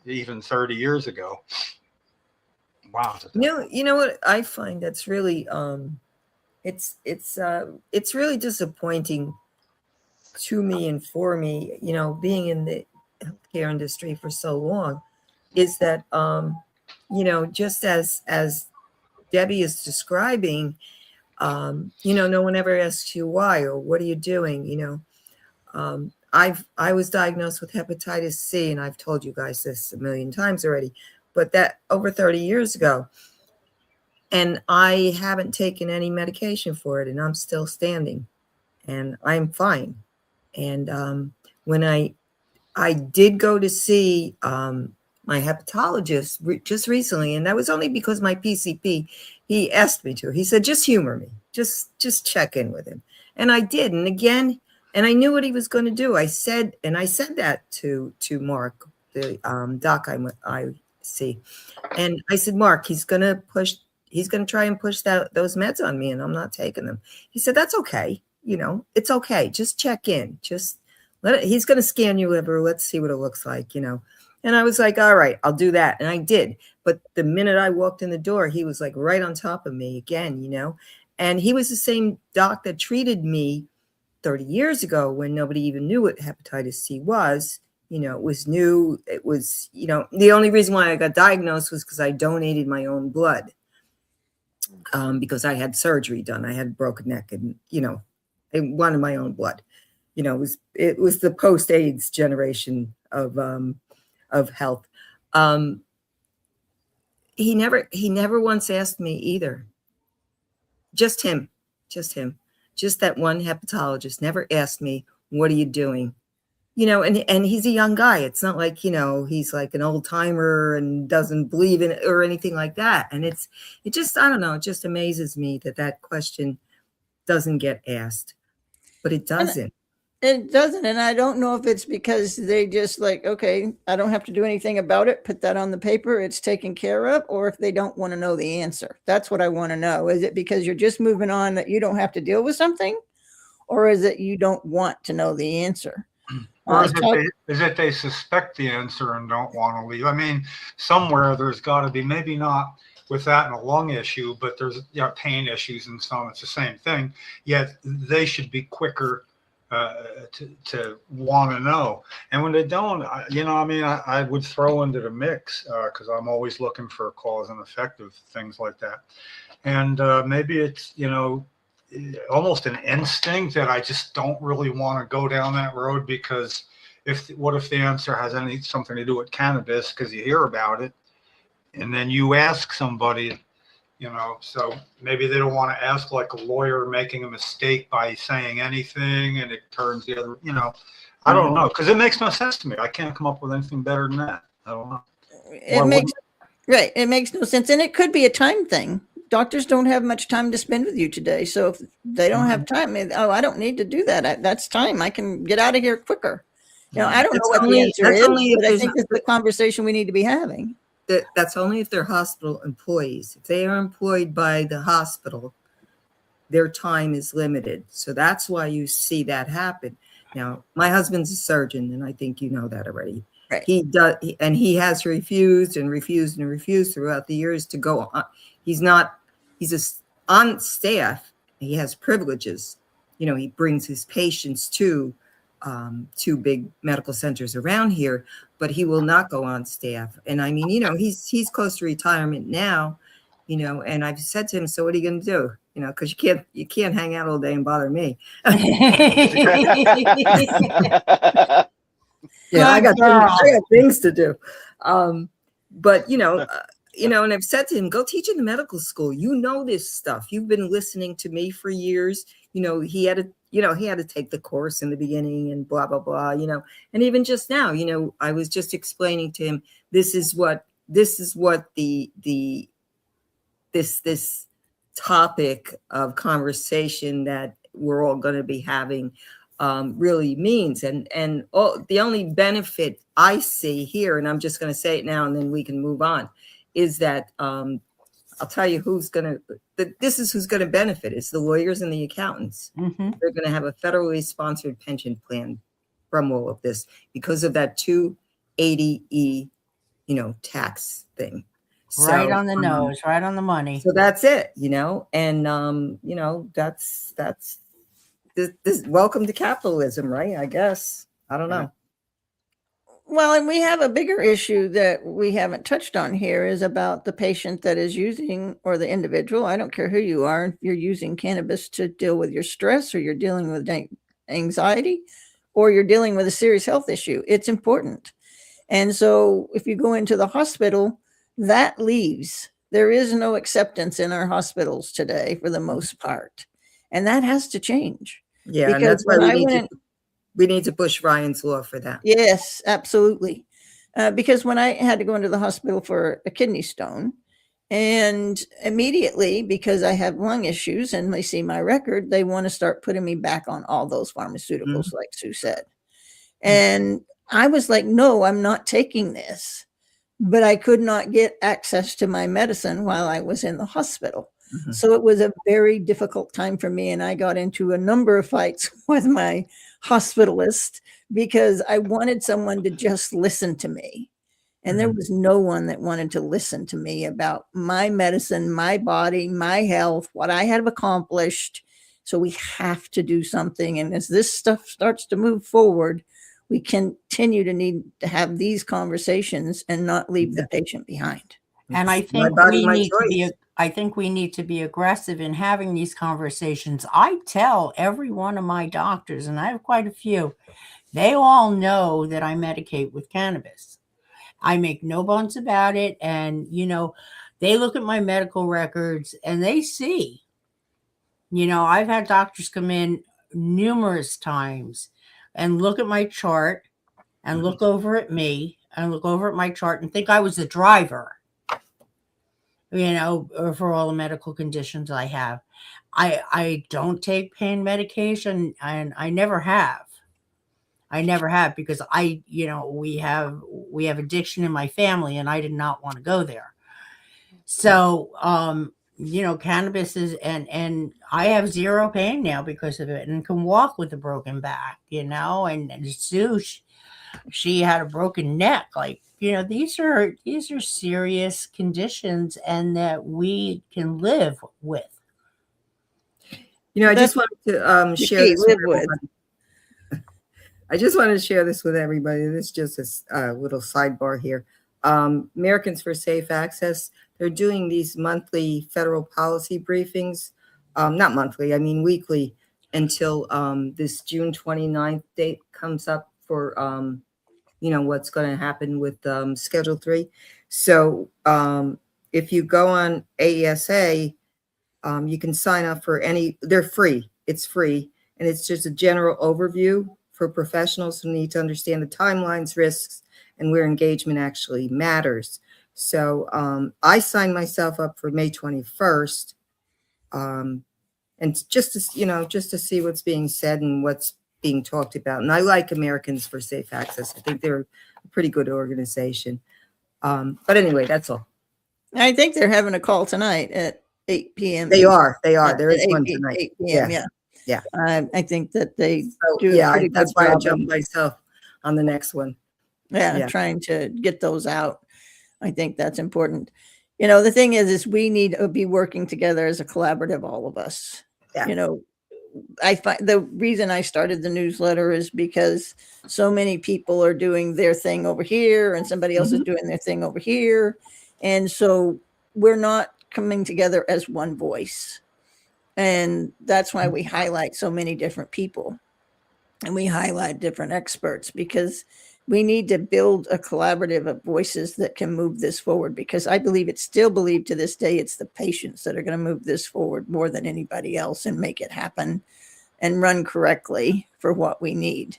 even 30 years ago. Wow. You know what I find that's really it's really disappointing to me and for me, you know, being in the healthcare industry for so long, is that you know, just as Debbie is describing, you know, no one ever asks you why or what are you doing, you know. I was diagnosed with hepatitis C, and I've told you guys this a million times already, but that over 30 years ago, and I haven't taken any medication for it, and I'm still standing, and I'm fine. And when I did go to see my hepatologist just recently, and that was only because my PCP, he asked me to. He said, just humor me, just check in with him, and I did. And again, and I knew what he was going to do. I said that to Mark, the doc I see, and I said, Mark, he's going to try and push those meds on me, and I'm not taking them. He said, that's okay. You know, it's okay. Just check in. Just he's going to scan your liver. Let's see what it looks like, you know. And I was like, all right, I'll do that. And I did. But the minute I walked in the door, he was like right on top of me again, you know. And he was the same doc that treated me 30 years ago when nobody even knew what hepatitis C was. You know, it was new. It was, you know, the only reason why I got diagnosed was because I donated my own blood, because I had surgery done. I had a broken neck, and, you know, I wanted my own blood. You know, it was the post-AIDS generation of health. He never once asked me either. Just him. Just that one hepatologist never asked me, what are you doing? You know, and he's a young guy. It's not like, you know, he's like an old timer and doesn't believe in it or anything like that. And it just, I don't know, it just amazes me that question doesn't get asked, but it doesn't. It doesn't. And I don't know if it's because they just like, okay, I don't have to do anything about it. Put that on the paper. It's taken care of. Or if they don't want to know the answer. That's what I want to know. Is it because you're just moving on that you don't have to deal with something? Or is it you don't want to know the answer? Or is it they suspect the answer and don't want to leave? I mean, somewhere there's got to be, maybe not with that and a lung issue, but there's, you know, pain issues and so on. It's the same thing. Yet they should be quicker to want to know. And when they don't, you know, I mean, I would throw into the mix because I'm always looking for cause and effect of things like that. And maybe it's, you know, almost an instinct that I just don't really want to go down that road, because what if the answer has something to do with cannabis, because you hear about it and then you ask somebody, you know, so maybe they don't want to ask like a lawyer making a mistake by saying anything and it turns the other, you know, I don't know, because it makes no sense to me. I can't come up with anything better than that. I don't know. Right. It makes no sense. And it could be a time thing. Doctors don't have much time to spend with you today. So if they don't have time, I don't need to do that. That's time. I can get out of here quicker. You know, I don't know what the answer is, but I think it's the conversation we need to be having. That's only if they're hospital employees. If they are employed by the hospital, their time is limited. So that's why you see that happen. Now, my husband's a surgeon, and I think you know that already. Right. He does, and he has refused throughout the years to go on. He's on staff. He has privileges. You know, he brings his patients to two big medical centers around here, but he will not go on staff. And I mean, he's close to retirement now, and I've said to him, so what are you going to do? Because you can't hang out all day and bother me. Yeah, I got things to do. But and I've said to him, go teach in the medical school. This stuff. You've been listening to me for years. He had to take the course in the beginning and blah, blah, blah, and even just now, I was just explaining to him, this is what this topic of conversation that we're all going to be having really means. And the only benefit I see here, and I'm just going to say it now and then we can move on, is that I'll tell you who's going to benefit. It's the lawyers and the accountants. Mm-hmm. They're going to have a federally sponsored pension plan from all of this because of that 280E, tax thing. Right on the nose, right on the money. So that's it, and that's this welcome to capitalism, right? I guess. I don't know. Well, and we have a bigger issue that we haven't touched on here is about the patient that is using, or the individual, I don't care who you are, if you're using cannabis to deal with your stress, or you're dealing with anxiety, or you're dealing with a serious health issue. It's important. And so if you go into the hospital, that leaves. There is no acceptance in our hospitals today for the most part. And that has to change. Yeah, because and that's why we need to push Ryan's law for that. Yes, absolutely. Because when I had to go into the hospital for a kidney stone, and immediately, because I have lung issues and they see my record, they want to start putting me back on all those pharmaceuticals, like Sue said. And I was like, no, I'm not taking this. But I could not get access to my medicine while I was in the hospital. Mm-hmm. So it was a very difficult time for me. And I got into a number of fights with my hospitalist because I wanted someone to just listen to me. And there was no one that wanted to listen to me about my medicine, my body, my health, what I had accomplished. So we have to do something. And as this stuff starts to move forward, we continue to need to have these conversations and not leave the patient behind. And I think we need to be aggressive in having these conversations. I tell every one of my doctors, and I have quite a few, they all know that I medicate with cannabis. I make no bones about it. And, they look at my medical records and they see, I've had doctors come in numerous times and look at my chart and look over at me and look over at my chart and think I was the driver, for all the medical conditions I have. I don't take pain medication, and I never have. Because we have addiction in my family and I did not want to go there. So, cannabis is, and I have zero pain now because of it and can walk with a broken back, and Sue, she had a broken neck. Like, these are serious conditions and that we can live with. I just wanted to share this with everybody. I just wanted to share this with everybody. This is just a little sidebar here. Americans for Safe Access, they're doing these monthly federal policy briefings, not monthly, I mean weekly, until this June 29th date comes up for, what's going to happen with Schedule 3. So if you go on AESA, you can sign up for they're free. It's free. And it's just a general overview for professionals who need to understand the timelines, risks, and where engagement actually matters. So I signed myself up for May 21st, and just to see what's being said and what's being talked about. And I like Americans for Safe Access. I think they're a pretty good organization. But anyway, that's all. I think they're having a call tonight at 8 p.m. They are. Yeah, there is one tonight. 8 p.m. Yeah. I think that they do. Yeah, that's why I jumped myself on the next one. Yeah, trying to get those out. I think that's important. The thing is we need to be working together as a collaborative, all of us. Yeah. I find the reason I started the newsletter is because so many people are doing their thing over here and somebody else is doing their thing over here. And so we're not coming together as one voice. And that's why we highlight so many different people and we highlight different experts, because we need to build a collaborative of voices that can move this forward, because I believe it's still believed to this day it's the patients that are going to move this forward more than anybody else and make it happen and run correctly for what we need.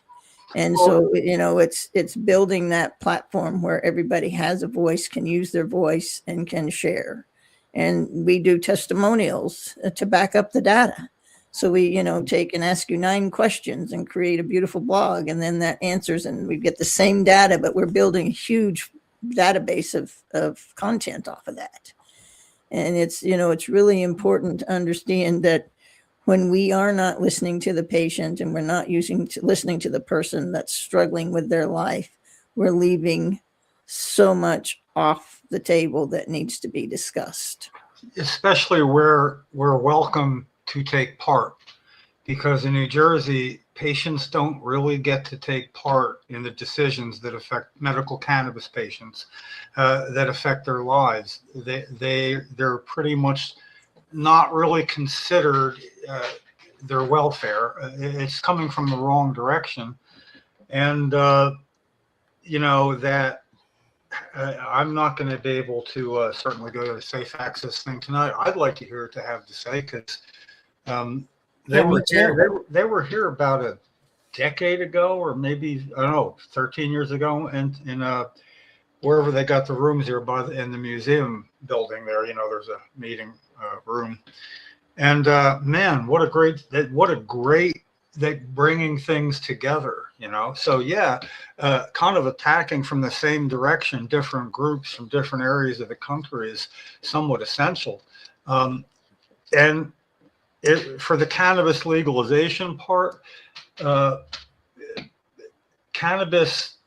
And so, you know, it's building that platform where everybody has a voice, can use their voice and can share. And we do testimonials to back up the data. So we, you know, take and ask you 9 questions and create a beautiful blog, and then that answers, and we get the same data, but we're building a huge database of content off of that. And it's, you know, it's really important to understand that when we are not listening to the patient and we're not listening to the person that's struggling with their life, we're leaving so much off the table that needs to be discussed. Especially where we're welcome to take part, because in New Jersey, patients don't really get to take part in the decisions that affect medical cannabis patients, that affect their lives. They're pretty much not really considered their welfare. It's coming from the wrong direction. And, you know, that I'm not going to be able to certainly go to the safe access thing tonight. I'd like to hear what they have to say, because they were here about a decade ago, or maybe, I don't know, 13 years ago, and in wherever they got the rooms here in the museum building there, you know, there's a meeting room. And man, what a great bringing things together, you know. So yeah, kind of attacking from the same direction, different groups from different areas of the country is somewhat essential. And for the cannabis legalization part, cannabis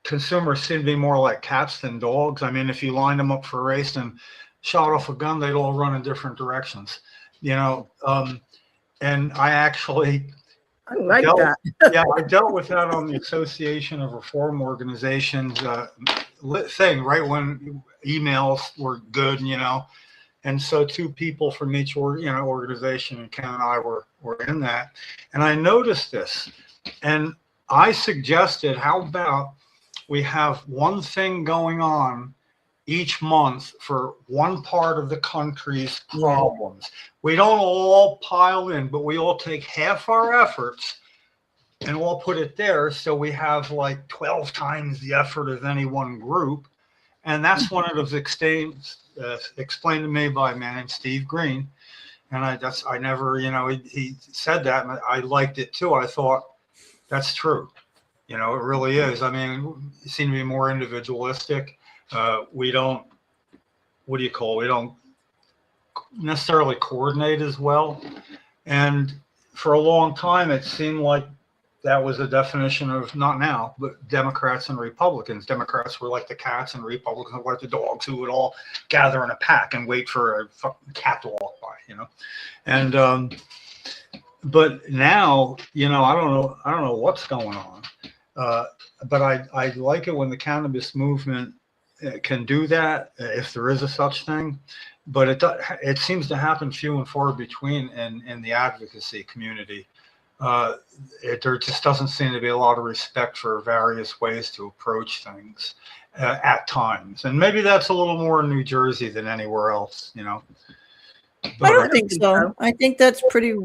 consumers seem to be more like cats than dogs. I mean, if you lined them up for a race and shot off a gun, they'd all run in different directions, you know. And I actually like that. Yeah, I dealt with that on the Association of Reform Organizations thing, right when emails were good, you know. And so 2 people from each organization, and Ken and I were in that. And I noticed this, and I suggested, how about we have one thing going on each month for one part of the country's problems. We don't all pile in, but we all take half our efforts and we'll put it there. So we have like 12 times the effort of any one group. And that's one of those explained to me by a man named Steve Green. And I never, you know, he said that, and I liked it too. I thought, that's true. You know, it really is. I mean, it seemed to be more individualistic. We don't, we don't necessarily coordinate as well. And for a long time, it seemed like that was a definition of, not now, but Democrats and Republicans. Democrats were like the cats and Republicans were like the dogs, who would all gather in a pack and wait for a fucking cat to walk by, you know? And, but now, you know, I don't know what's going on. But I like it when the cannabis movement can do that, if there is a such thing. But it seems to happen few and far between in the advocacy community. There just doesn't seem to be a lot of respect for various ways to approach things at times. And maybe that's a little more in New Jersey than anywhere else, you know. But I don't think so. I think that's pretty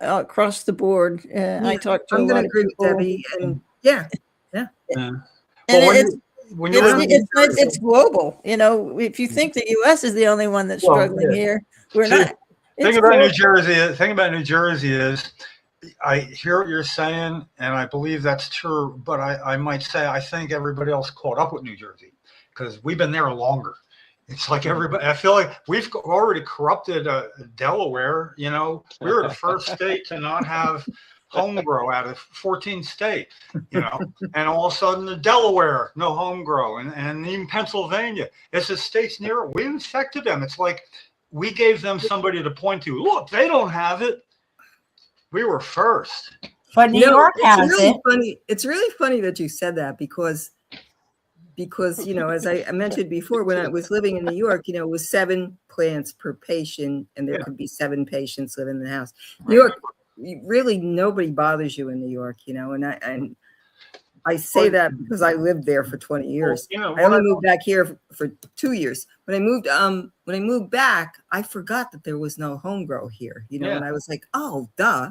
across the board. I talked to a lot of people. Debbie, and yeah. And well, it's global. You know, if you think the U.S. is the only one that's struggling here, we're not. The thing about New Jersey is, I hear what you're saying, and I believe that's true. But I might say I think everybody else caught up with New Jersey, because we've been there longer. It's like everybody. I feel like we've already corrupted Delaware. You know, we were the first state to not have home grow out of 14 states, you know, and all of a sudden the Delaware, no home grow, and even Pennsylvania. It's the states near it. We infected them. It's like we gave them somebody to point to. Look, they don't have it. We were first. But New No, York it's has really it. funny. It's really funny that you said that because you know, as I mentioned before, when I was living in New York, you know, it was 7 plants per patient, and there Yeah. could be 7 patients living in the house. New York, really nobody bothers you in New York, you know, and I say that because I lived there for 20 years. You know, I only moved back here for 2 years. When I moved back, I forgot that there was no home grow here, you know, Yeah. and I was like, oh, duh.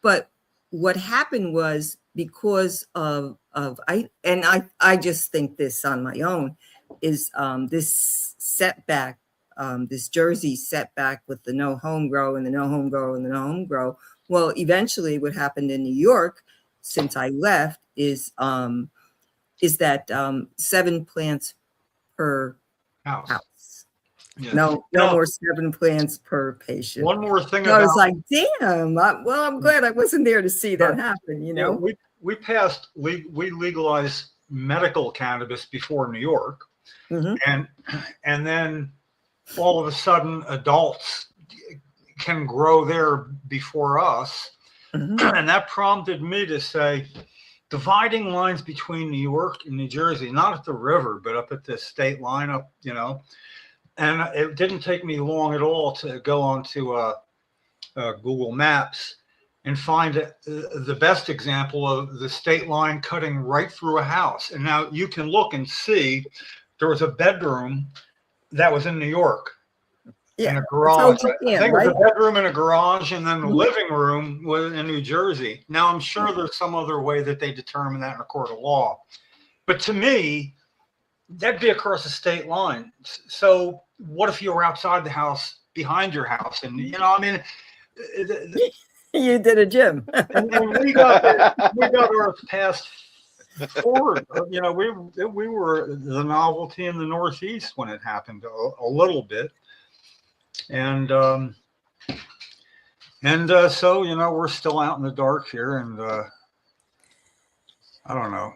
But what happened was because of I just think this on my own is this setback, this Jersey setback with the no home grow and the no home grow and the no home grow. Well, eventually what happened in New York since I left is that 7 plants per house. Yeah. No more 7 plants per patient. One more thing I about was like, damn. I'm glad I wasn't there to see that happen. You know, we legalized medical cannabis before New York, and then all of a sudden adults can grow there before us, and that prompted me to say, dividing lines between New York and New Jersey, not at the river, but up at the state line up, you know. And it didn't take me long at all to go onto Google Maps and find the best example of the state line cutting right through a house. And now you can look and see there was a bedroom that was in New York. Yeah, in a garage. I think it was a bedroom in a garage, and then the living room was in New Jersey. Now, I'm sure there's some other way that they determine that in a court of law. But to me, that'd be across the state line. So what if you were outside the house, behind your house? And, you know, I mean, you did a gym. and we got our past forward. You know, we were the novelty in the Northeast when it happened a little bit. And so, you know, we're still out in the dark here, and I don't know.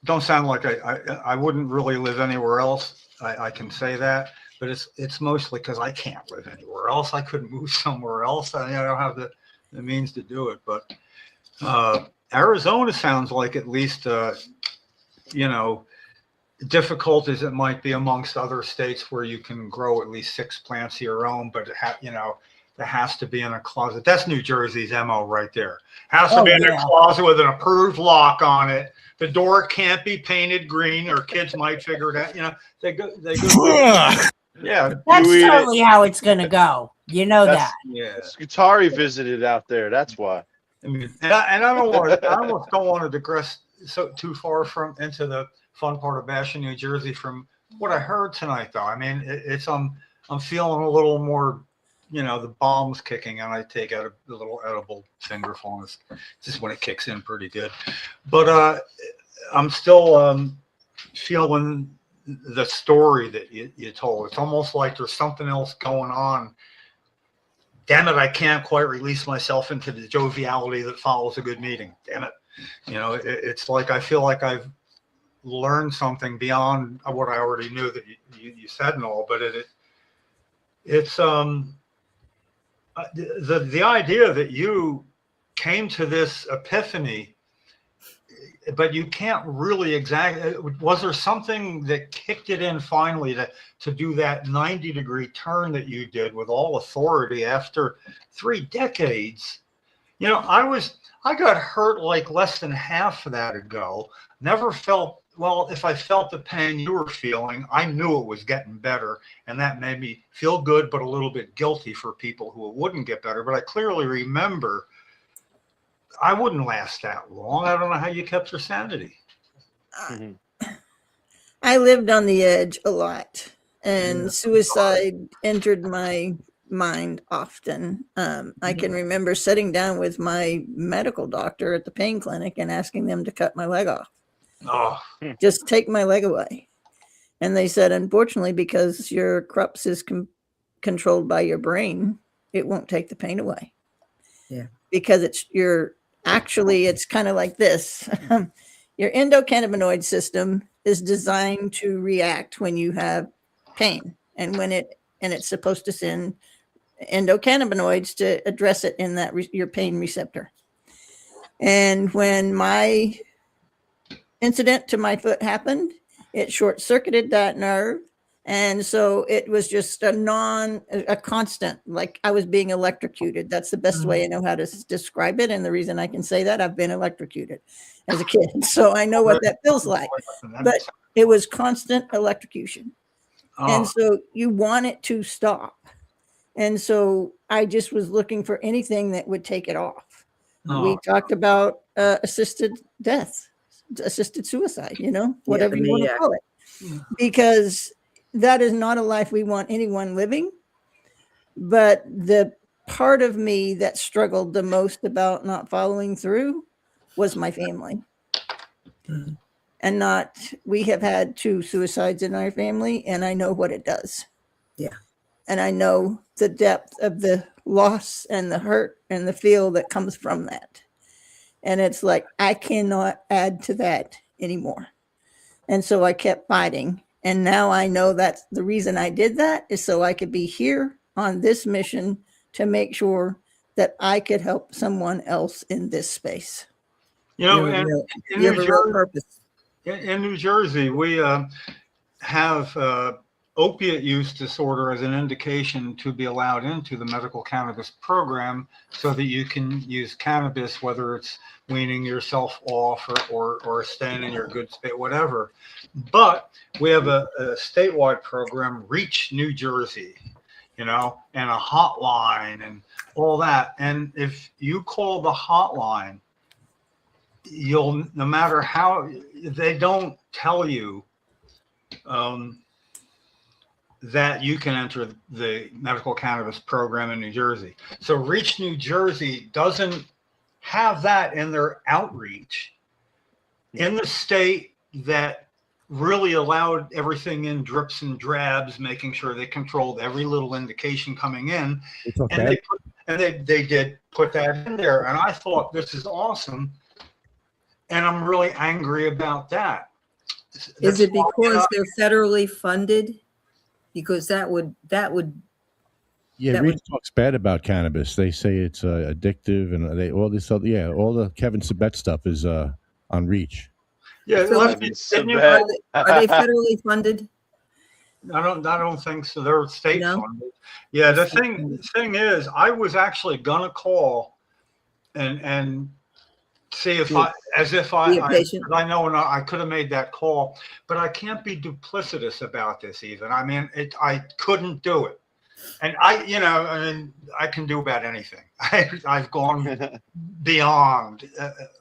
Don't sound like I wouldn't really live anywhere else. I can say that, but it's mostly because I can't live anywhere else. I couldn't move somewhere else. I don't have the means to do it. But Arizona sounds like, at least, you know, difficult as it might be amongst other states where you can grow at least 6 plants of your own, but you know, there has to be in a closet. That's New Jersey's MO right there. Has to be in a closet with an approved lock on it. The door can't be painted green, or kids might figure it out. You know, they go. Yeah, That's totally how it's gonna go. You know that. Yeah. Scutari visited out there. That's why. I mean, and I don't want to. I almost don't want to digress too far into the fun part of bashing New Jersey from what I heard tonight, though. I mean, it's I'm feeling a little more, you know, the bomb's kicking, and I take out a little edible fingerful. It's just when it kicks in pretty good. But I'm still feeling the story that you told. It's almost like there's something else going on. Damn it, I can't quite release myself into the joviality that follows a good meeting. Damn it. You know, it's like I feel like I've learned something beyond what I already knew that you said and all, but it's the idea that you came to this epiphany, but you can't really exactly. Was there something that kicked it in finally to do that 90-degree turn that you did with all authority after 3 decades? You know, I got hurt like less than half of that ago. Never felt, well, if I felt the pain you were feeling, I knew it was getting better. And that made me feel good, but a little bit guilty for people who it wouldn't get better. But I clearly remember I wouldn't last that long. I don't know how you kept your sanity. I lived on the edge a lot, and suicide entered my mind often. I can remember sitting down with my medical doctor at the pain clinic and asking them to cut my leg off. Oh, Just take my leg away. And they said, unfortunately, because your crux is controlled by your brain, it won't take the pain away. Yeah. Because it's kind of like this. Your endocannabinoid system is designed to react when you have pain, and it's supposed to send endocannabinoids to address it in that your pain receptor. And when my incident to my foot happened, it short-circuited that nerve. And so it was just a constant, like I was being electrocuted. That's the best way I know how to describe it. And the reason I can say that, I've been electrocuted as a kid. So I know what that feels like. But it was constant electrocution. And so you want it to stop. And so I just was looking for anything that would take it off. We talked about assisted death, assisted suicide, whatever you want to call it, because that is not a life we want anyone living. But the part of me that struggled the most about not following through was my family. And we have had 2 suicides in our family, and I know what it does. Yeah. And I know the depth of the loss and the hurt and the feel that comes from that. And it's like, I cannot add to that anymore. And so I kept fighting. And now I know that the reason I did that is so I could be here on this mission to make sure that I could help someone else in this space. You know, you have a real purpose. In New Jersey, we have opiate use disorder as an indication to be allowed into the medical cannabis program so that you can use cannabis, whether it's weaning yourself off or staying in your good state, whatever. But we have a statewide program, Reach New Jersey, and a hotline and all that. And if you call the hotline, no matter how, they don't tell you that you can enter the medical cannabis program in New Jersey. So Reach New Jersey doesn't have that in their outreach. In the state that really allowed everything in drips and drabs, making sure they controlled every little indication coming in, they did put that in there. And I thought, this is awesome. And I'm really angry about that. Is it because they're federally funded? Because that would Reach talks bad about cannabis. They say it's addictive, and all this other all the Kevin Sabet stuff is on Reach. Yeah, so are they federally funded? I don't think so. They're state funded. Yeah, the thing is, I was actually gonna call and see if I know I could have made that call, but I can't be duplicitous about this even. I mean, I couldn't do it. And I can do about anything. I've gone beyond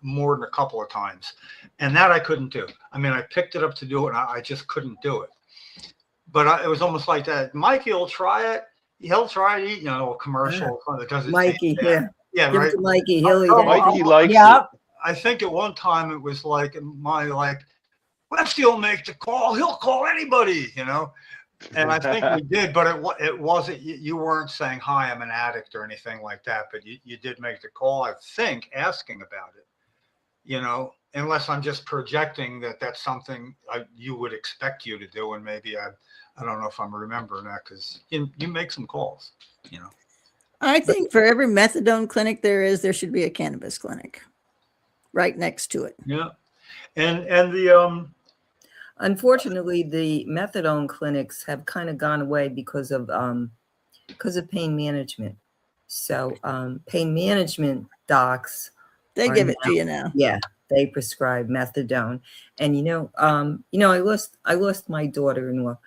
more than a couple of times, and that I couldn't do. I mean, I picked it up to do it, and I just couldn't do it. But it was almost like that. Mikey will try it. He'll try it, a commercial. Because Mikey, yeah, give right. It to Mikey, Mikey likes it. I think at one time it was like Lefty will make the call. He'll call anybody, And I think we did, but it wasn't. You weren't saying, "Hi, I'm an addict" or anything like that. But you did make the call, I think, asking about it. Unless I'm just projecting that that's something you would expect you to do, and maybe I don't know if I'm remembering that because you make some calls. I think for every methadone clinic there should be a cannabis clinic right next to it. Yeah, and the unfortunately, the methadone clinics have kind of gone away because of pain management. So pain management docs, they give it to you now. Yeah, they prescribe methadone, and I lost my daughter-in-law,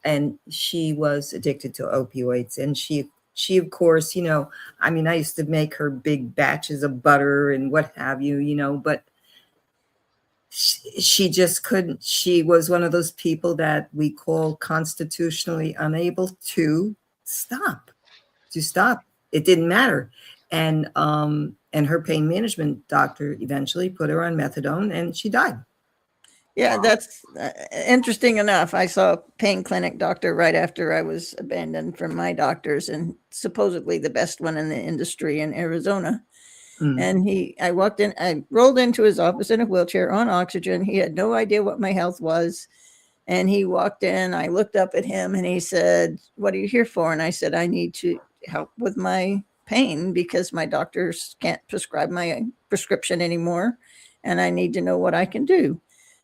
and she was addicted to opioids, and she of course, I used to make her big batches of butter and what have you, but she just couldn't. She was one of those people that we call constitutionally unable to stop. It didn't matter. And her pain management doctor eventually put her on methadone and she died. Yeah, that's interesting enough. I saw a pain clinic doctor right after I was abandoned from my doctors, and supposedly the best one in the industry in Arizona. And I rolled into his office in a wheelchair on oxygen. He had no idea what my health was. And he walked in, I looked up at him and he said, "What are you here for?" And I said, "I need help with my pain because my doctors can't prescribe my prescription anymore, and I need to know what I can do.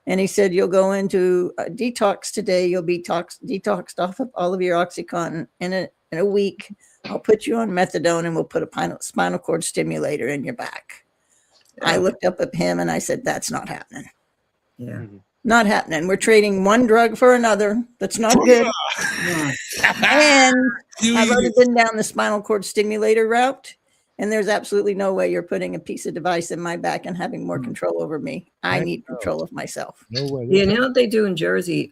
And he said, you'll go into a detox today. You'll be detoxed off of all of your Oxycontin. In a week, I'll put you on methadone and we'll put a spinal cord stimulator in your back. I looked up at him and I said, that's not happening. Yeah. Not happening. We're trading one drug for another. That's not good. And I've already been down the spinal cord stimulator route. And there's absolutely no way you're putting a piece of device in my back and having more control over me. I need control of myself. No way. Yeah, you know what they do in Jersey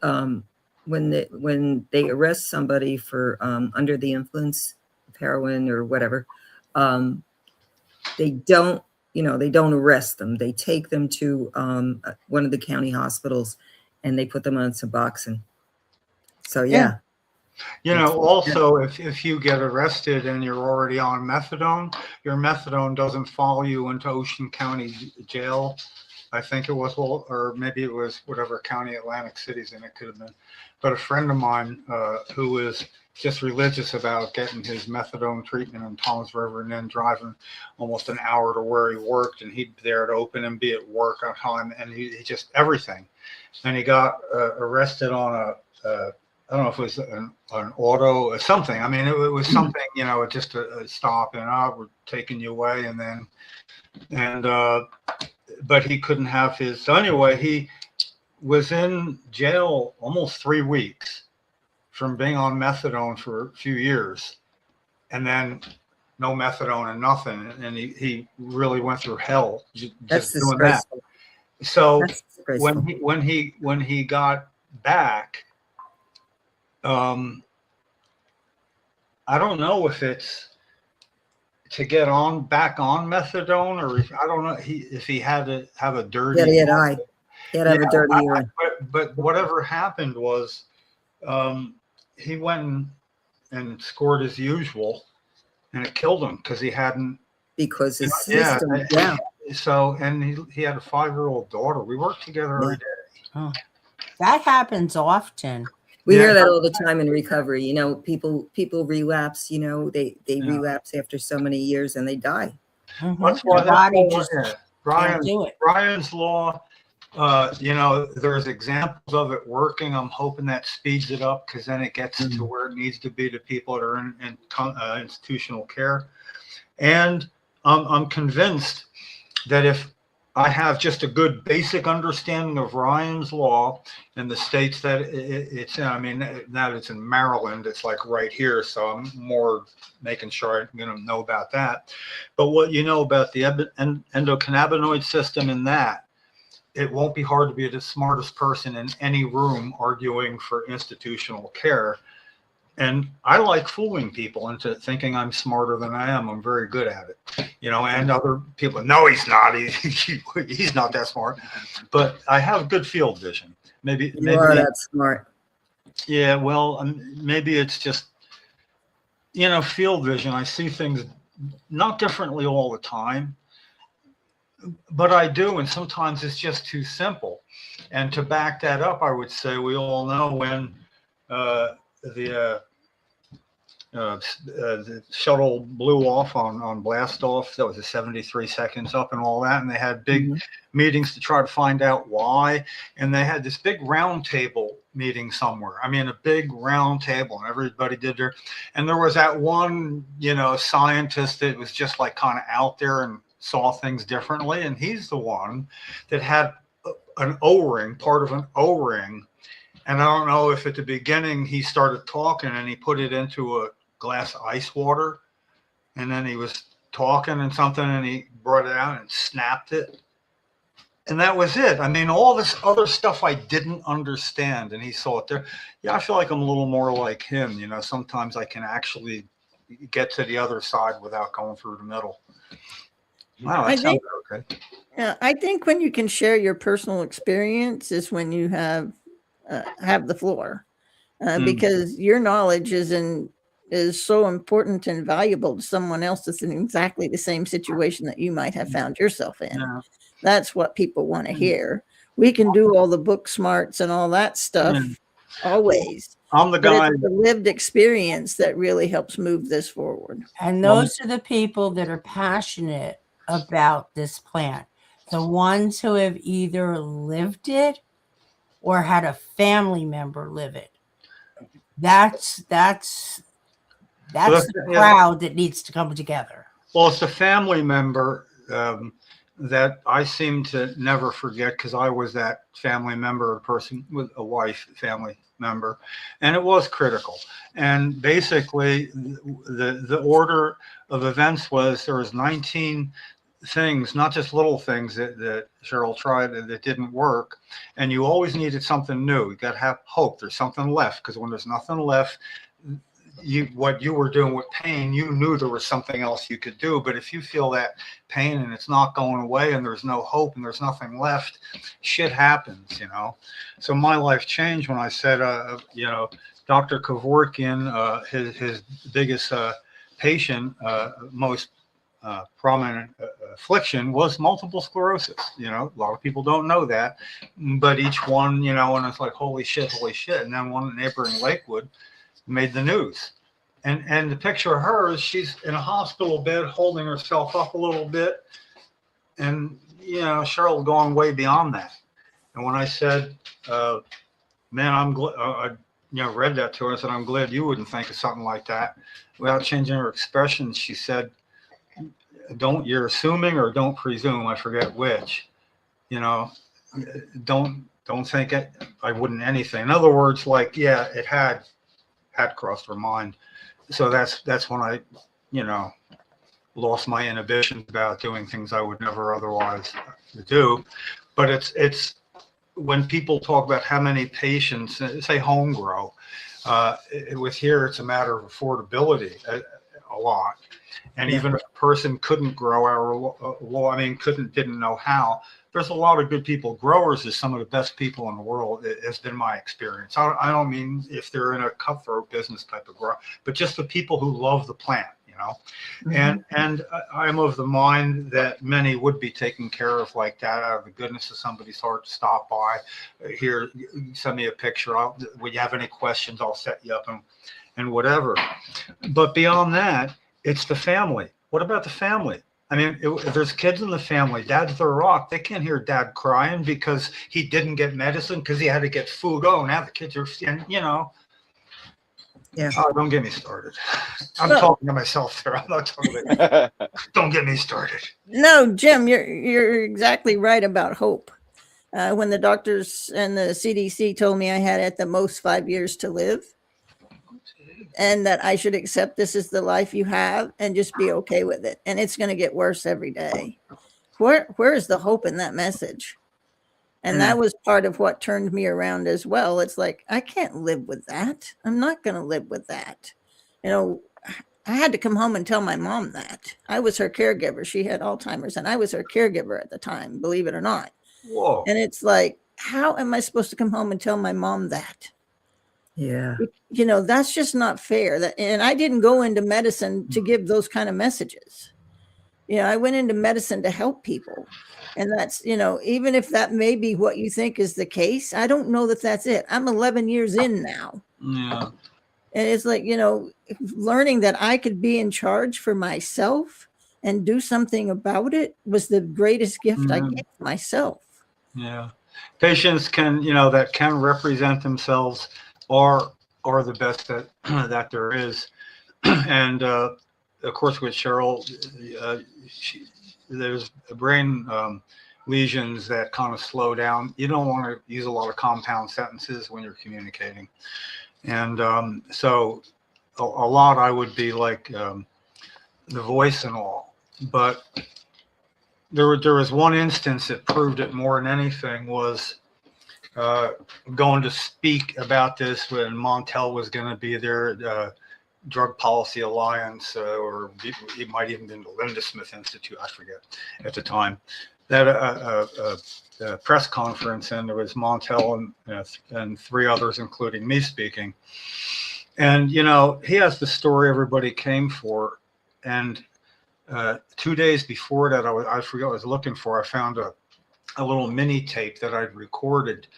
when they arrest somebody for under the influence of heroin or whatever, they don't arrest them. They take them to one of the county hospitals and they put them on Suboxone. So yeah. You know, also, if you get arrested and you're already on methadone, your methadone doesn't follow you into Ocean County Jail. I think it was, or maybe it was whatever county Atlantic City's in, it could have been. But a friend of mine who was just religious about getting his methadone treatment in Toms River and then driving almost an hour to where he worked, and he'd be there to open and be at work on time, and he just everything. And he got arrested on I don't know if it was an auto or something. I mean, it was something, you know, just a stop and we're taking you away. But he couldn't have his. So anyway, he was in jail almost 3 weeks from being on methadone for a few years. And then no methadone and nothing. And he really went through hell just doing that. So when he got back, I don't know if it's to get back on methadone, or I don't know if he had to have a dirty. Yeah, he had to have a dirty urine. But whatever happened was, he went and scored as usual, and it killed him because he hadn't. Because his system, yeah. So, and he had a 5-year-old daughter. We worked together every day. Oh, that happens often. We hear that all the time in recovery. You know, people relapse. You know, they relapse after so many years and they die. Mm-hmm. That's why the body just Brian's, do it. Brian's law. You know, there's examples of it working. I'm hoping that speeds it up because then it gets to where it needs to be to people that are in institutional care. And I'm convinced that if I have just a good basic understanding of Ryan's law and the states that it's in. I mean, now that it's in Maryland, it's like right here. So I'm more making sure I'm going to know about that. But what you know about the endocannabinoid system in that, it won't be hard to be the smartest person in any room arguing for institutional care. And I like fooling people into thinking I'm smarter than I am. I'm very good at it, you know, and other people, no, he's not. He's not that smart. But I have good field vision. Maybe are that smart. Yeah, well, maybe it's just, you know, field vision. I see things not differently all the time, but I do. And sometimes it's just too simple. And to back that up, I would say we all know when the shuttle blew off on blast off. That was a 73 seconds up and all that. And they had big meetings to try to find out why. And they had this big round table meeting somewhere. I mean, a big round table, and everybody did their, and there was that one, you know, scientist that was just like kind of out there and saw things differently. And he's the one that had an O-ring, part of an O-ring. And I don't know if at the beginning he started talking and he put it into a glass of ice water, and then he was talking and something, and he brought it out and snapped it. And that was it. I mean, all this other stuff I didn't understand, and he saw it there. Yeah, I feel like I'm a little more like him. You know, sometimes I can actually get to the other side without going through the middle. Wow, that sounds okay. Yeah, I think when you can share your personal experience is when you have the floor, because your knowledge is so important and valuable to someone else that's in exactly the same situation that you might have found yourself in. Yeah. That's what people want to hear. We can do all the book smarts and all that stuff always. I'm the But guy. it's the lived experience that really helps move this forward. And those are the people that are passionate about this plant. The ones who have either lived it or had a family member live it. That's the crowd that needs to come together. Well, it's a family member that I seem to never forget, because I was that family member, a person with a wife, family member, and it was critical. And basically, the order of events was there was 19 things, not just little things that Cheryl tried that didn't work. And you always needed something new. You got to have hope. There's something left, because when there's nothing left, what you were doing with pain, you knew there was something else you could do. But if you feel that pain and it's not going away and there's no hope and there's nothing left, shit happens, you know. So my life changed when I said, you know, Dr. Kevorkian, his biggest patient, most prominent affliction was multiple sclerosis. You know, a lot of people don't know that, but each one, you know, and it's like, holy shit. And then one neighbor in Lakewood made the news. And the picture of her is she's in a hospital bed holding herself up a little bit. And, you know, Cheryl going way beyond that. And when I said, man, I'm glad, I read that to her, I said, I'm glad you wouldn't think of something like that. Without changing her expression, she said, you're assuming or don't presume, I forget which, you know, don't think it, I wouldn't anything. In other words, like, yeah, it had crossed her mind. So that's when I, you know, lost my inhibitions about doing things I would never otherwise do. But it's when people talk about how many patients, say home grow, with here, it's a matter of affordability a lot. And even if a person couldn't grow didn't know how, there's a lot of good people. Growers is some of the best people in the world. It has been my experience. I don't mean if they're in a cutthroat business type of grow, but just the people who love the plant, you know. Mm-hmm. And I'm of the mind that many would be taken care of like that out of the goodness of somebody's heart to stop by. Here, send me a picture. When you have any questions, I'll set you up and whatever. But beyond that, it's the family. What about the family? I mean, if there's kids in the family, dad's the rock. They can't hear dad crying because he didn't get medicine because he had to get food. Oh, now the kids are, and you know. Yeah. Oh, don't get me started. I'm talking to myself there. I'm not talking to you. Don't get me started. No, Jim, you're exactly right about hope. When the doctors and the CDC told me I had at the most 5 years to live, and that I should accept this is the life you have and just be okay with it. And it's going to get worse every day. Where is the hope in that message? And that was part of what turned me around as well. It's like, I can't live with that. I'm not going to live with that. You know, I had to come home and tell my mom that. I was her caregiver. She had Alzheimer's and I was her caregiver at the time, believe it or not. Whoa. And it's like, how am I supposed to come home and tell my mom that? Yeah. You know, that's just not fair. And I didn't go into medicine to give those kind of messages. You know, I went into medicine to help people. And that's, you know, even if that may be what you think is the case, I don't know that that's it. I'm 11 years in now. Yeah. And it's like, you know, learning that I could be in charge for myself and do something about it was the greatest gift I gave myself. Yeah. Patients can, you know, that can represent themselves are the best that there is. And of course with Cheryl, there's brain lesions that kind of slow down. You don't want to use a lot of compound sentences when you're communicating. And so a lot I would be like the voice and all. But there was one instance that proved it more than anything was going to speak about this when Montel was going to be there, Drug Policy Alliance, or it might even been the Linda Smith Institute, I forget at the time. That a press conference, and there was Montel and three others, including me, speaking. And you know, he has the story everybody came for. And 2 days before that, I forget what I was looking for. I found a little mini tape that I'd recorded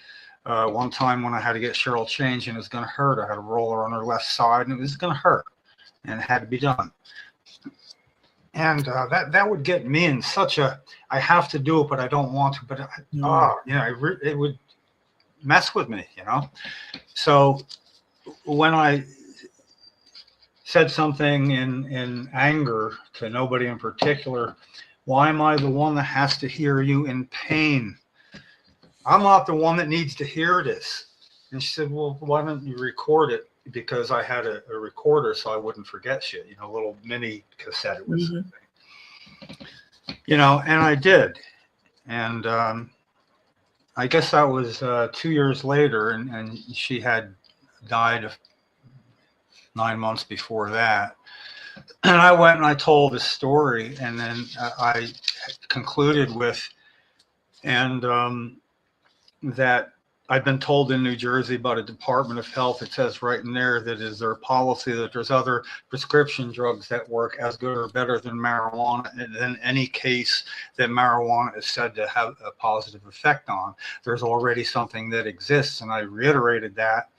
One time when I had to get Cheryl changed and it was going to hurt, I had to roll her on her left side and it was going to hurt and it had to be done. And that would get me in such a, I have to do it, but I don't want to, but it would mess with me, you know? So when I said something in anger to nobody in particular, why am I the one that has to hear you in pain? I'm not the one that needs to hear this. And she said, well, why don't you record it? Because I had a recorder so I wouldn't forget shit, you know, a little mini cassette. It was, you know, and I did. And I guess that was 2 years later, and she had died 9 months before that. And I went and I told the story, and then I concluded with, that I've been told in New Jersey by the Department of Health, it says right in there that is their policy that there's other prescription drugs that work as good or better than marijuana, and in any case that marijuana is said to have a positive effect on. There's already something that exists, and I reiterated that.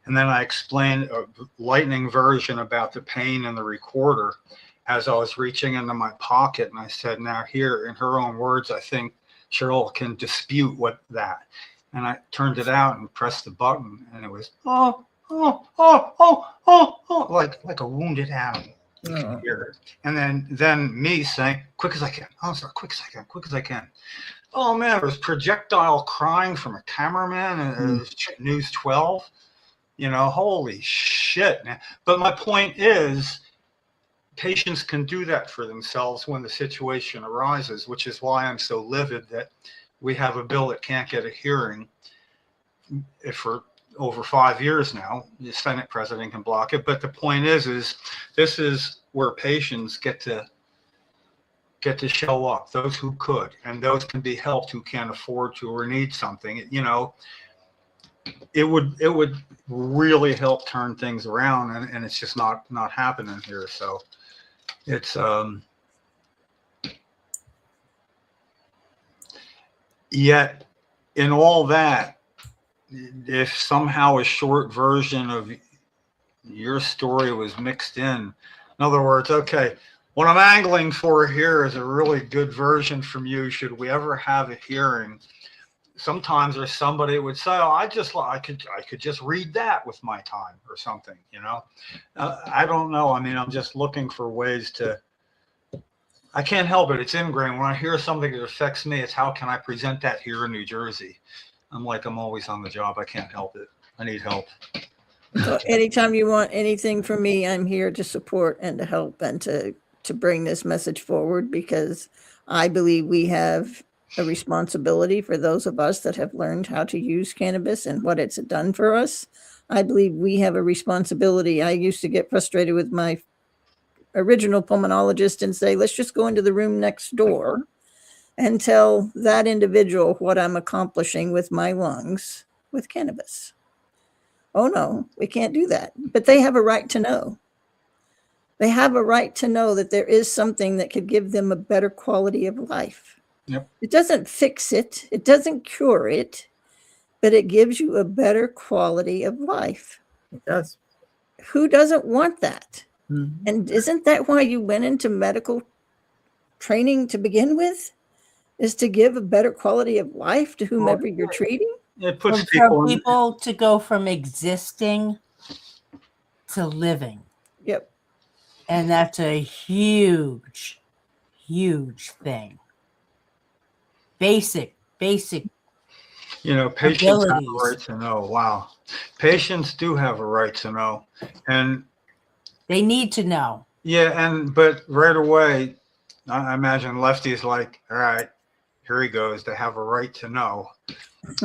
And then I explained a lightning version about the pain in the recorder as I was reaching into my pocket. And I said, now here, in her own words, I think Cheryl can dispute what that. And I turned it out and pressed the button, and it was, like a wounded animal. You can hear it. And then me saying, quick as I can. Oh, sorry, quick as I can, quick as I can. Oh, man, there was projectile crying from a cameraman at News 12. You know, holy shit, man. But my point is, patients can do that for themselves when the situation arises, which is why I'm so livid that we have a bill that can't get a hearing for over 5 years now. The Senate president can block it. But the point is this is where patients get to show up, those who could, and those can be helped who can't afford to or need something. You know, it would really help turn things around, and it's just not happening here. So it's yet in all that, if somehow a short version of your story was mixed in other words, okay, what I'm angling for here is a really good version from you. Should we ever have a hearing? Sometimes there's somebody would say, oh, I could just read that with my time or something, you know. I don't know. I mean, I'm just looking for ways to, I can't help it. It's ingrained. When I hear something that affects me, it's how can I present that here in New Jersey? I'm always on the job. I can't help it. I need help. So anytime you want anything from me, I'm here to support and to help and to bring this message forward, because I believe we have a responsibility for those of us that have learned how to use cannabis and what it's done for us. I believe we have a responsibility. I used to get frustrated with my original pulmonologist and say, let's just go into the room next door and tell that individual what I'm accomplishing with my lungs with cannabis. Oh no, we can't do that. But they have a right to know. They have a right to know that there is something that could give them a better quality of life. Yep. It doesn't fix it. It doesn't cure it, but it gives you a better quality of life. It does. Who doesn't want that? Mm-hmm. And isn't that why you went into medical training to begin with? Is to give a better quality of life to whomever you're treating? It puts For people to go from existing to living. Yep. And that's a huge, huge thing. Basic. You know, patients have a abilities. right to know. Wow. Patients do have a right to know. And They need to know. yeah, but right away, I imagine Lefty's like, all right, here he goes. They have a right to know.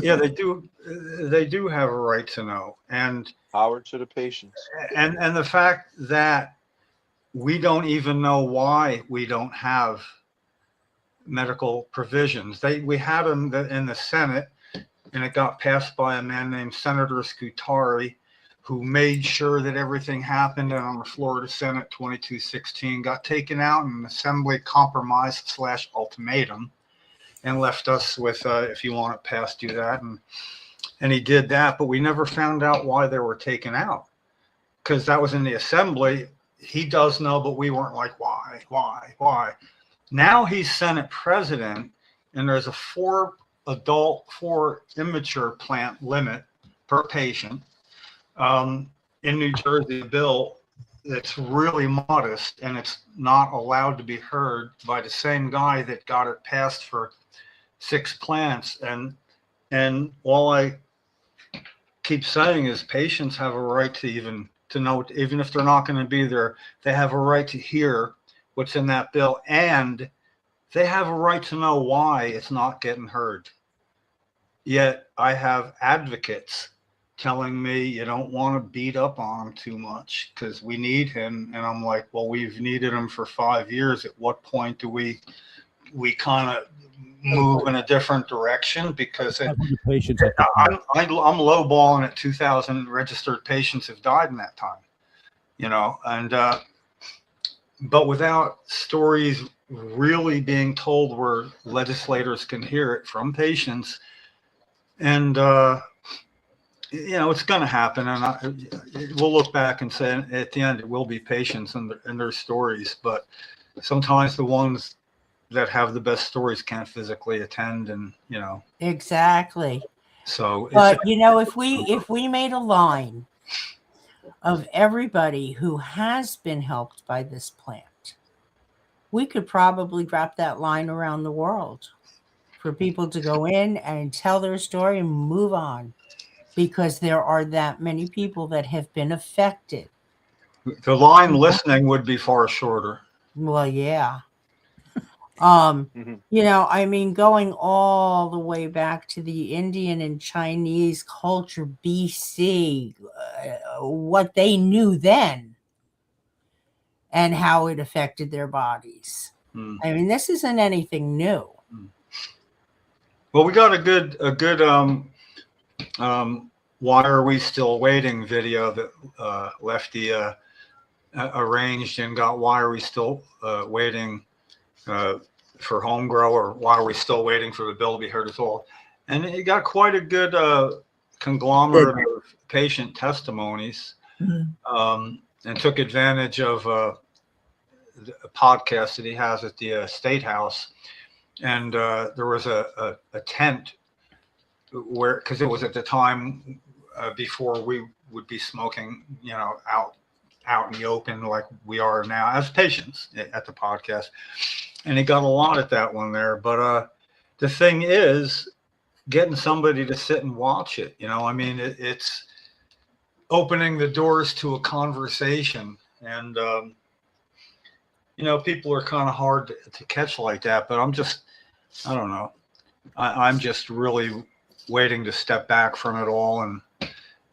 Yeah, they do. They do have a right to know. And Power to the patients. and the fact that we don't even know why we don't have medical provisions. We had them in the Senate, and it got passed by a man named Senator Scutari, who made sure that everything happened. And on the floor of the Senate, 2216 got taken out in an assembly compromise / ultimatum, and left us with, if you want it passed, do that. And And he did that, but we never found out why they were taken out, because that was in the assembly. He does know, but we weren't like, why? Now he's Senate president, and there's a 4 adult, 4 immature plant limit per patient. In New Jersey, a bill that's really modest, and it's not allowed to be heard by the same guy that got it passed for 6 plants. And all I keep saying is patients have a right to know, even if they're not going to be there, they have a right to hear what's in that bill, and they have a right to know why it's not getting heard. Yet I have advocates telling me you don't want to beat up on him too much because we need him. And I'm like, well, we've needed him for 5 years. At what point do we kind of move in a different direction? Because I'm lowballing at 2,000 registered patients have died in that time, and but without stories really being told where legislators can hear it from patients, and it's going to happen, and we'll look back and say at the end it will be patients and their stories, but sometimes the ones that have the best stories can't physically attend, and Exactly. So, but if we made a line of everybody who has been helped by this plant, we could probably drop that line around the world for people to go in and tell their story and move on, because there are that many people that have been affected. The line listening would be far shorter. Well, yeah. I mean, going all the way back to the Indian and Chinese culture, BC, what they knew then and how it affected their bodies. I mean, this isn't anything new. Well, we got a good why are we still waiting video that Lefty arranged and got. Why are we still waiting for home grow, or why are we still waiting for the bill to be heard as well? And it got quite a good conglomerate of patient testimonies, and took advantage of a podcast that he has at the State House. And there was a tent where, because it was at the time before we would be smoking, out in the open like we are now as patients at the podcast. And he got a lot at that one there. But the thing is, getting somebody to sit and watch it, I mean, it's opening the doors to a conversation. And, people are kind of hard to catch like that. But I don't know. I'm just really waiting to step back from it all and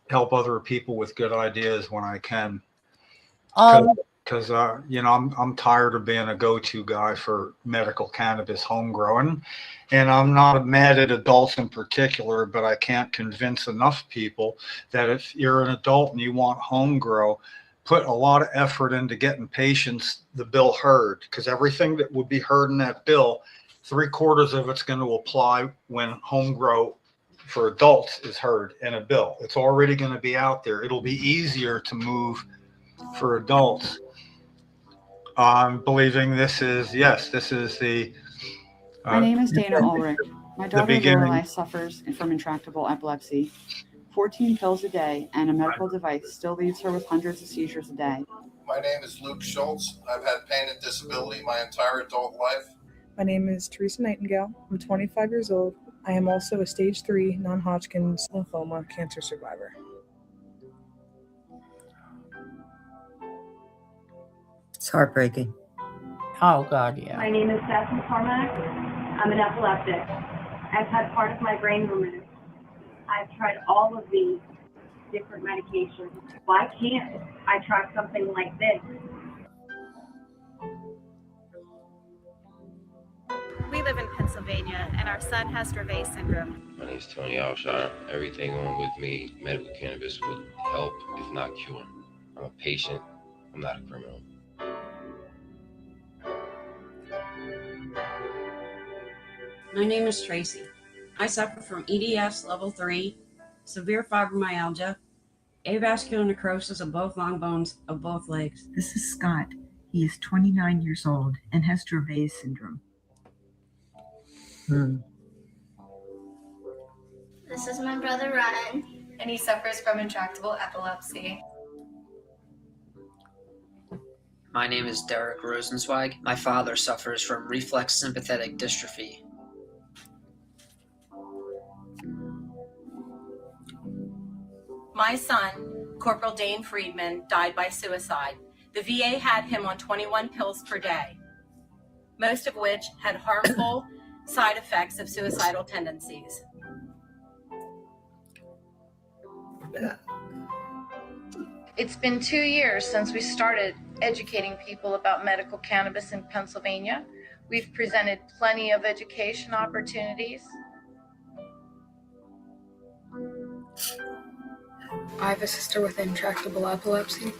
help other people with good ideas when I can. Because I'm tired of being a go-to guy for medical cannabis home growing, and I'm not mad at adults in particular, but I can't convince enough people that if you're an adult and you want home grow, put a lot of effort into getting patients the bill heard, because everything that would be heard in that bill, 3/4 of it's going to apply when home grow for adults is heard in a bill. It's already going to be out there. It'll be easier to move for adults. I'm believing this is the. My name is Dana Ulrich. My daughter Lorelai suffers from intractable epilepsy. 14 pills a day and a medical device still leaves her with hundreds of seizures a day. My name is Luke Schultz. I've had pain and disability my entire adult life. My name is Teresa Nightingale. I'm 25 years old. I am also a stage 3 non-Hodgkin's lymphoma cancer survivor. It's heartbreaking. Oh, God, yeah. My name is Beth McCormack. I'm an epileptic. I've had part of my brain removed. I've tried all of these different medications. Why can't I try something like this? We live in Pennsylvania, and our son has Dravet syndrome. My name is Tony Alshire. Everything on with me, medical cannabis would help, if not cure. I'm a patient. I'm not a criminal. My name is Tracy. I suffer from EDS level 3 severe fibromyalgia, avascular necrosis of both long bones of both legs. This is Scott. He is 29 years old and has Dravet syndrome. This is my brother Ryan, and he suffers from intractable epilepsy. My name is Derek Rosenzweig. My father suffers from reflex sympathetic dystrophy. My son, Corporal Dane Friedman, died by suicide. The VA had him on 21 pills per day, most of which had harmful side effects of suicidal tendencies. It's been 2 years since we started educating people about medical cannabis in Pennsylvania. We've presented plenty of education opportunities. I have a sister with intractable epilepsy,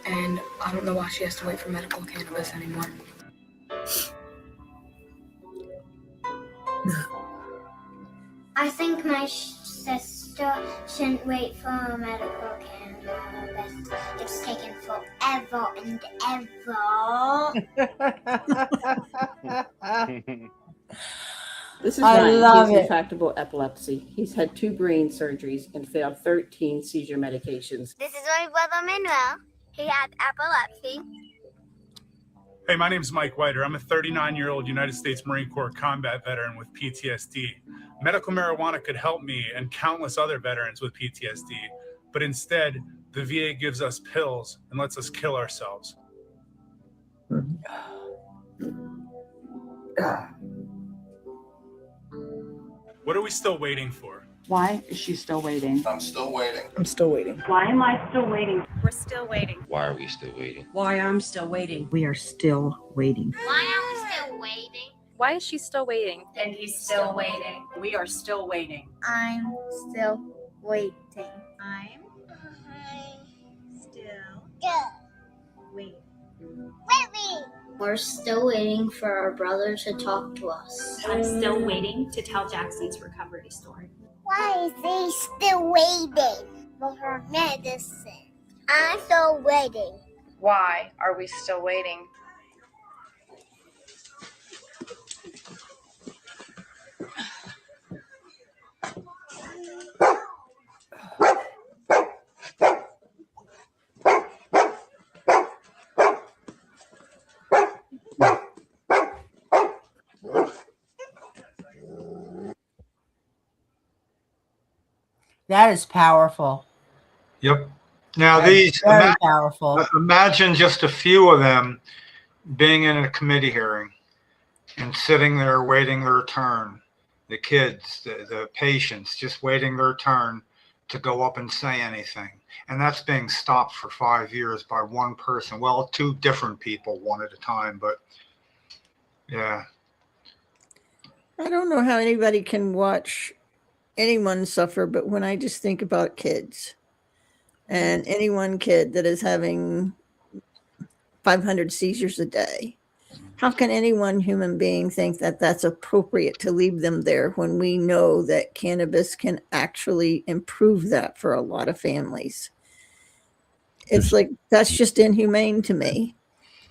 and I don't know why she has to wait for medical cannabis anymore. I think my sister shouldn't wait for medical cannabis. It's taken forever and ever. This is I Ryan. love He has it. intractable epilepsy. He's had 2 brain surgeries and failed 13 seizure medications. This is my brother Manuel. He has epilepsy. Hey, my name is Mike Whiter. I'm a 39-year-old United States Marine Corps combat veteran with PTSD. Medical marijuana could help me and countless other veterans with PTSD, but instead, the VA gives us pills and lets us kill ourselves. What are we still waiting for? Why is she still waiting? I'm still waiting. I'm still waiting. Why am I still waiting? We're still waiting. Why are we still waiting? Why I'm still waiting. We are still waiting. Why are we still waiting? Why is she still waiting? And he's still waiting. We are still waiting. I'm still waiting. I'm still waiting. We're still waiting for our brother to talk to us. I'm still waiting to tell Jackson's recovery story. Why is he still waiting for her medicine? I'm still waiting. Why are we still waiting? That is powerful. Yep. Now That is these, very powerful. imagine just a few of them being in a committee hearing and sitting there waiting their turn. The kids, the patients, just waiting their turn to go up and say anything. And that's being stopped for 5 years by one person. Well, 2 different people, one at a time, but yeah. I don't know how anybody can watch anyone suffer, but when I just think about kids and any one kid that is having 500 seizures a day, how can any one human being think that that's appropriate to leave them there when we know that cannabis can actually improve that for a lot of families? It's like, that's just inhumane to me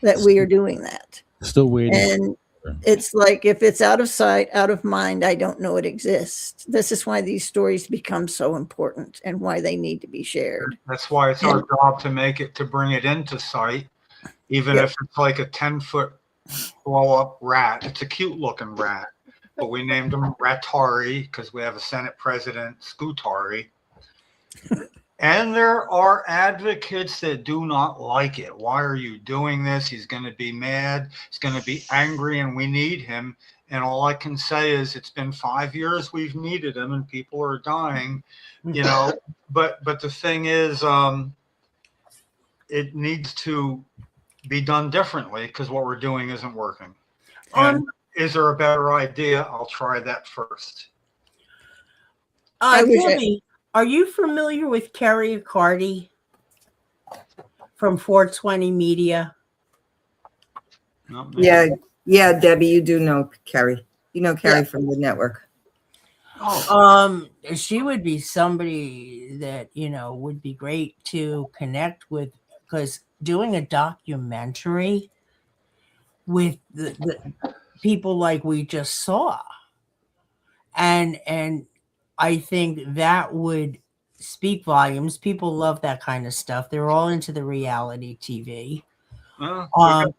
that we are doing that. Still waiting. And it's like, if it's out of sight, out of mind, I don't know it exists. This is why these stories become so important and why they need to be shared. That's why it's our job to bring it into sight, even if it's like a 10-foot blow up rat. It's a cute looking rat, but we named him Ratari because we have a Senate President, Scutari. And there are advocates that do not like it. Why are you doing this? He's going to be mad. He's going to be angry, and we need him. And all I can say is it's been 5 years we've needed him, and people are dying, you know. But the thing is, it needs to be done differently because what we're doing isn't working. And is there a better idea? I'll try that first. Jonny, are you familiar with Kerry Cardi from 420 Media? Yeah, Debbie, you do know Carrie. You know Carrie from the network. She would be somebody that, would be great to connect with, because doing a documentary with the people like we just saw, and I think that would speak volumes. People love that kind of stuff. They're all into the reality TV. I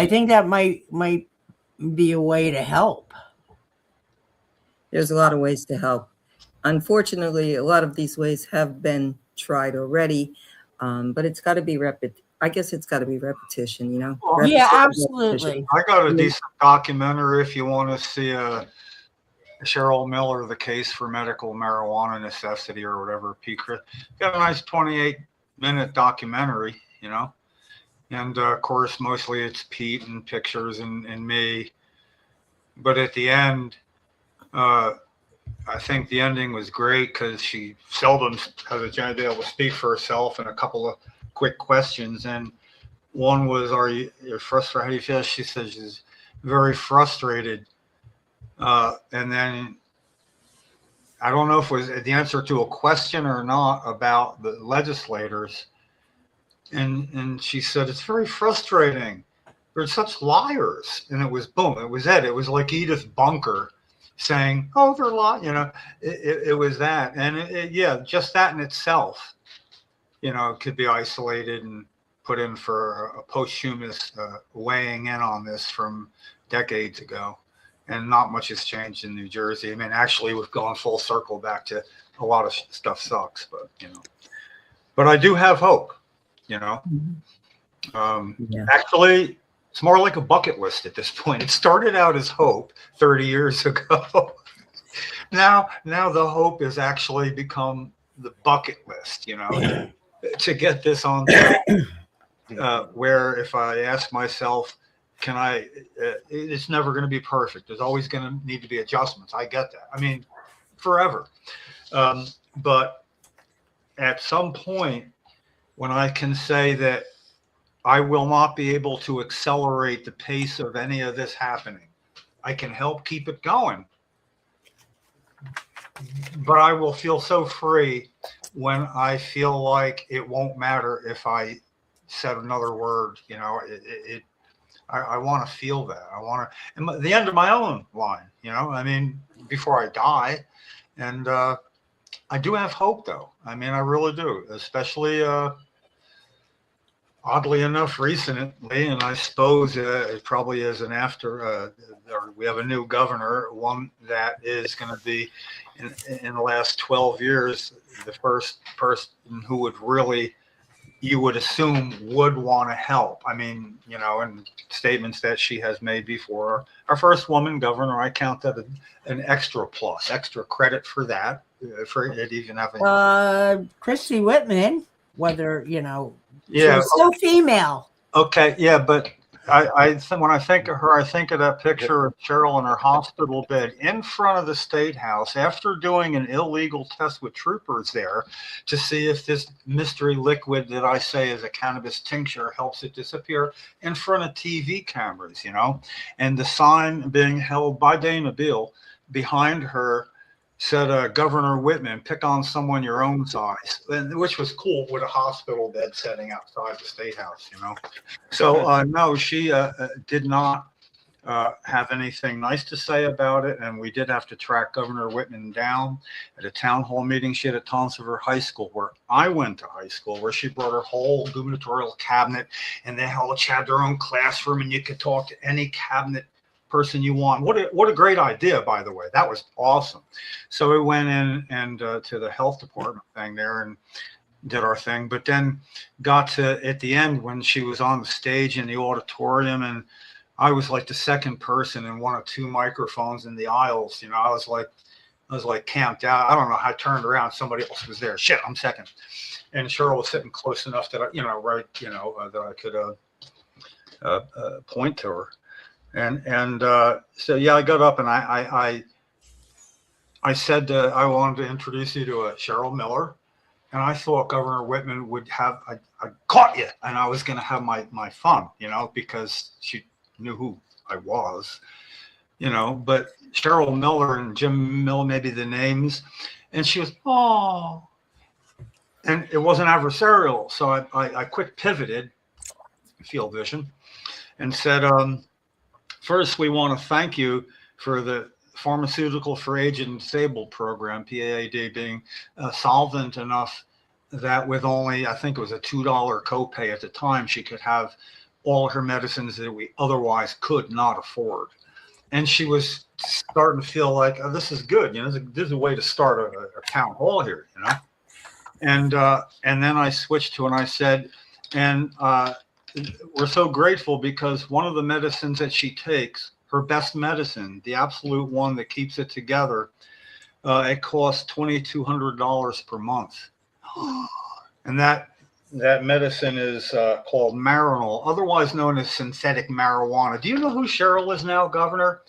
think that might be a way to help. There's a lot of ways to help. Unfortunately, a lot of these ways have been tried already, but it's got to be I guess it's got to be repetition, Yeah, absolutely. I got a decent documentary if you want to see Cheryl Miller, The Case for Medical Marijuana Necessity, or whatever. Got a nice 28-minute documentary, and of course, mostly it's Pete and pictures and me. But at the end, I think the ending was great because she seldom has a chance to be able to speak for herself, and a couple of quick questions. And one was, you're frustrated? How do you feel? She says she's very frustrated. And then I don't know if it was the answer to a question or not about the legislators. And she said, it's very frustrating. They're such liars. And it was boom. It was it. It was like Edith Bunker saying, oh, they're lying. It was that. And just that in itself, could be isolated and put in for a posthumous weighing in on this from decades ago. And not much has changed in New Jersey. I mean, actually, we've gone full circle back to a lot of stuff sucks, but I do have hope, Actually, it's more like a bucket list at this point. It started out as hope 30 years ago. Now the hope has actually become the bucket list, to get this on track. Where if I ask myself, can I, it's never going to be perfect. There's always going to need to be adjustments. I get that. I mean, forever. But at some point, when I can say that I will not be able to accelerate the pace of any of this happening, I can help keep it going. But I will feel so free when I feel like it won't matter if I said another word. I want to feel that. I want to, and the end of my own line, I mean, before I die. And I do have hope, though. I mean, I really do, especially oddly enough, recently, and I suppose it probably is an after, we have a new governor, one that is going to be in the last 12 years, the first person who would really, you would assume, would want to help. I mean, and statements that she has made before. Our first woman governor, I count that an extra plus, extra credit for that, for it even having. Christy Whitman, whether, yeah, she's so female. Okay, yeah, but when I think of her, I think of that picture of Cheryl in her hospital bed in front of the State House after doing an illegal test with troopers there to see if this mystery liquid that I say is a cannabis tincture helps it disappear, in front of TV cameras, and the sign being held by Dana Beal behind her said, Governor Whitman, pick on someone your own size, which was cool with a hospital bed setting outside the State House, So no, she did not have anything nice to say about it. And we did have to track Governor Whitman down at a town hall meeting she had at Tonsor High School, where I went to high school, where she brought her whole gubernatorial cabinet, and they all had their own classroom, and you could talk to any cabinet person you want. What a great idea, by the way. That was awesome. So we went in and to the health department thing there and did our thing, but then got to at the end when she was on the stage in the auditorium, and I was like the second person in one of two microphones in the aisles. I was like camped out. I don't know how I turned around. Somebody else was there. Shit, I'm second. And Cheryl was sitting close enough that that I could point to her. And so, yeah, I got up and I said, I wanted to introduce you to Cheryl Miller. And I thought Governor Whitman would have, I caught you. And I was going to have my fun, because she knew who I was. but Cheryl Miller and Jim Miller, maybe the names. And she was, oh, and it wasn't adversarial. So I quick pivoted, field vision, and said, first, we want to thank you for the Pharmaceutical for Aged and Disabled program, PAAD, being solvent enough that with only, I think it was a $2 copay at the time, she could have all her medicines that we otherwise could not afford. And she was starting to feel like, oh, this is good. This is a way to start a town hall here, And then I switched to, and I said, and we're so grateful because one of the medicines that she takes, her best medicine, the absolute one that keeps it together, it costs $2,200 per month. And that medicine is called Marinol, otherwise known as synthetic marijuana. Do you know who Cheryl is now, Governor?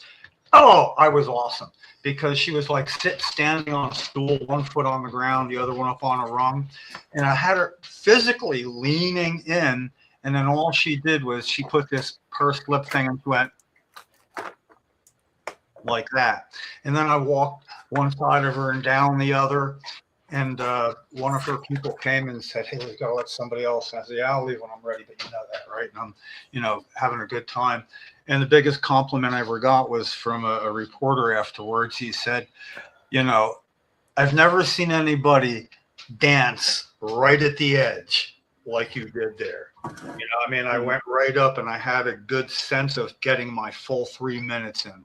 Oh, I was awesome because she was like standing on a stool, one foot on the ground, the other one up on a rung. And I had her physically leaning in. And then all she did was she put this pursed lip thing and went like that. And then I walked one side of her and down the other. And one of her people came and said, hey, we got to let somebody else. And I said, yeah, I'll leave when I'm ready, but you know that, right? And I'm, having a good time. And the biggest compliment I ever got was from a reporter afterwards. He said, I've never seen anybody dance right at the edge like you did there. I went right up and I had a good sense of getting my full 3 minutes in,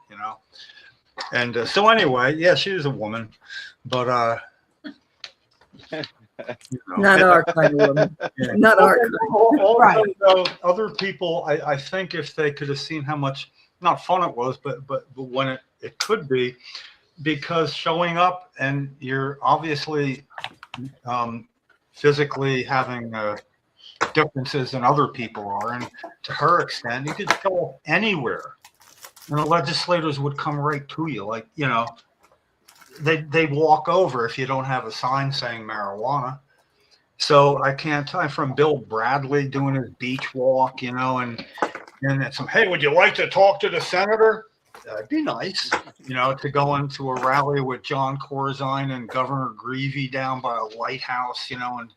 And so anyway, yeah, she was a woman, but not our kind of woman. Not our kind. Also, other people, I think if they could have seen how much not fun it was, but when it could be, because showing up and you're obviously physically having differences than other people are, and to her extent, you could show up anywhere, and the legislators would come right to you, like they walk over if you don't have a sign saying marijuana. So I can't tell, from Bill Bradley doing his beach walk, and it's hey, would you like to talk to the senator? It'd be nice, to go into a rally with John Corzine and Governor Greavy down by a lighthouse, and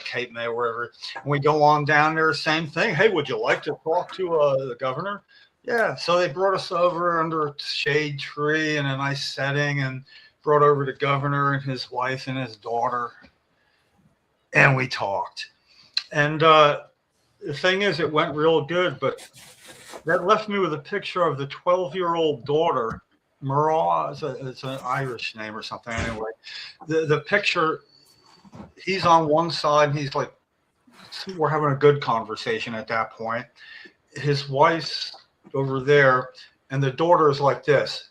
Cape May, wherever. And we go on down there, same thing. Hey, would you like to talk to the governor? Yeah. So they brought us over under a shade tree in a nice setting and brought over the governor and his wife and his daughter. And we talked. And the thing is, it went real good, but that left me with a picture of the 12-year-old daughter, Mara, it's an Irish name or something. Anyway, the picture, he's on one side, and he's like, we're having a good conversation at that point. His wife's over there, and the daughter is like this,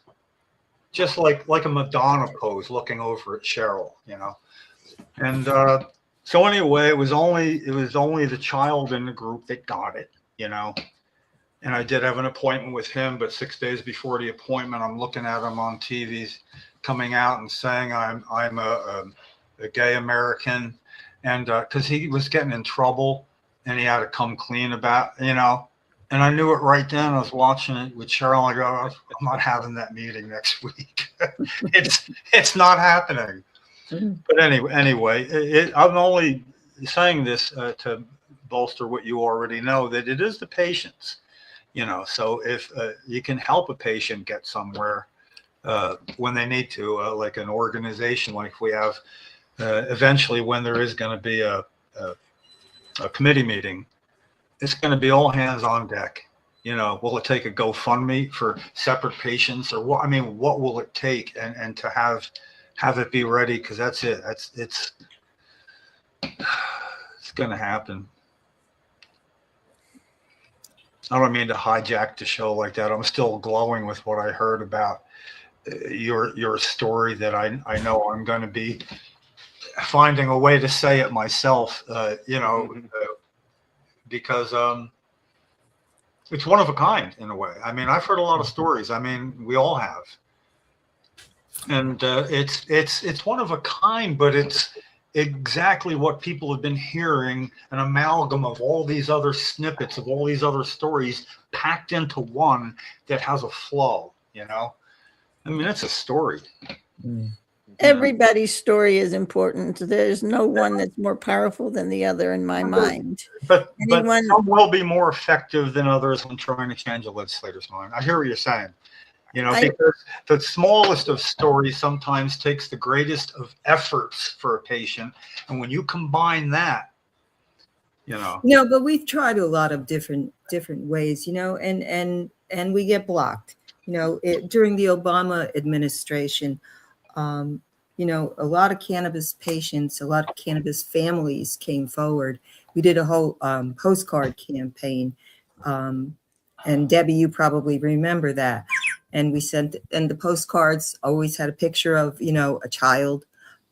just like a Madonna pose, looking over at Cheryl, And so anyway, it was only the child in the group that got it, And I did have an appointment with him, but 6 days before the appointment, I'm looking at him on TV, coming out and saying I'm a gay American, and because he was getting in trouble, and he had to come clean about, And I knew it right then. I was watching it with Cheryl. I go, I'm not having that meeting next week. it's not happening. But anyway, I'm only saying this to bolster what you already know, that it is the patients. So if you can help a patient get somewhere when they need to, like an organization, like we have eventually when there is going to be a committee meeting, it's going to be all hands on deck. Will it take a GoFundMe for separate patients, or what? What will it take, and to have it be ready? Because that's it. It's going to happen. I don't mean to hijack the show like that. I'm still glowing with what I heard about your story, that I know I'm going to be finding a way to say it myself, because it's one of a kind in a way. I've heard a lot of stories. We all have. And it's one of a kind, but it's exactly what people have been hearing, an amalgam of all these other snippets of all these other stories packed into one that has a flow. you know? I mean, it's a story. Everybody's story is important. There's no one that's more powerful than the other in my mind. But Anyone- some will be more effective than others in trying to change a legislator's mind. I hear what you're saying. You know, because the smallest of stories sometimes takes the greatest of efforts for a patient. And when you combine that, you know. No, but we've tried a lot of different ways, you know, and we get blocked. You know, during the Obama administration, you know, a lot of cannabis patients, a lot of cannabis families came forward. We did a whole postcard campaign. And Debbie, you probably remember that. And we sent, and the postcards always had a picture of, you know, a child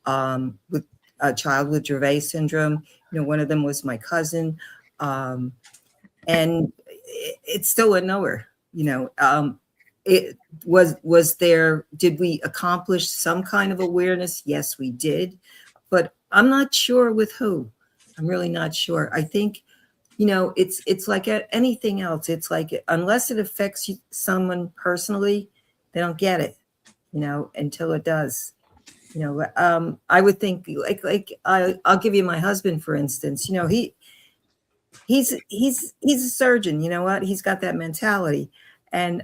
with Dravet syndrome. You know, one of them was my cousin. And it still went nowhere, you know. It was there, did we accomplish some kind of awareness? Yes, we did. But I'm not sure with who. I'm really not sure. I think, you know, it's like anything else. It's like, unless it affects someone personally, they don't get it, you know, until it does. You know, I would think I'll give you my husband, for instance. You know, he's a surgeon. You know what? He's got that mentality, and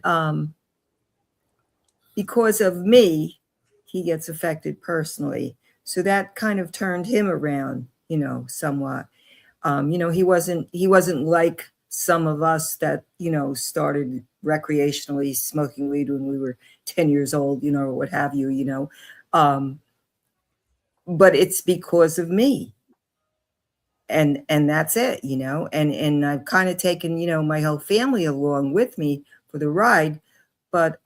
because of me, he gets affected personally. So that kind of turned him around, you know, somewhat. You know, he wasn't like some of us that, you know, started recreationally smoking weed when we were 10 years old, you know, or what have you, you know. But it's because of me. And that's it, you know, and I've kind of taken, you know, my whole family along with me for the ride. But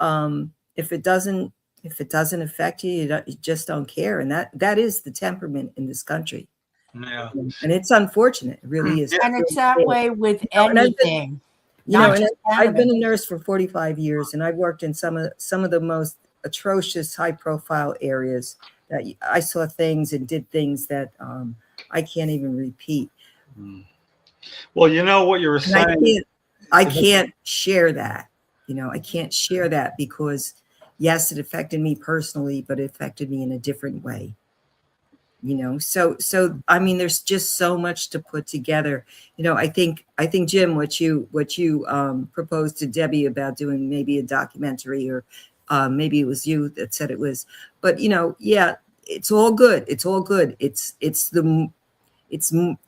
if it doesn't affect you, you just don't care. And that is the temperament in this country. Yeah. And it's unfortunate. It really is. And it's that way with anything. You know, and I've been a nurse for 45 years, and I've worked in some of the most atrocious, high-profile areas that I saw things and did things that I can't even repeat. Well, you know what you were saying. I can't share that. You know, I can't share that because, yes, it affected me personally, but it affected me in a different way. You know, so I mean, there's just so much to put together. You know, I think Jim, what you proposed to Debbie about doing maybe a documentary, or maybe it was you that said it was. But you know, yeah, it's all good. It's all good. It's the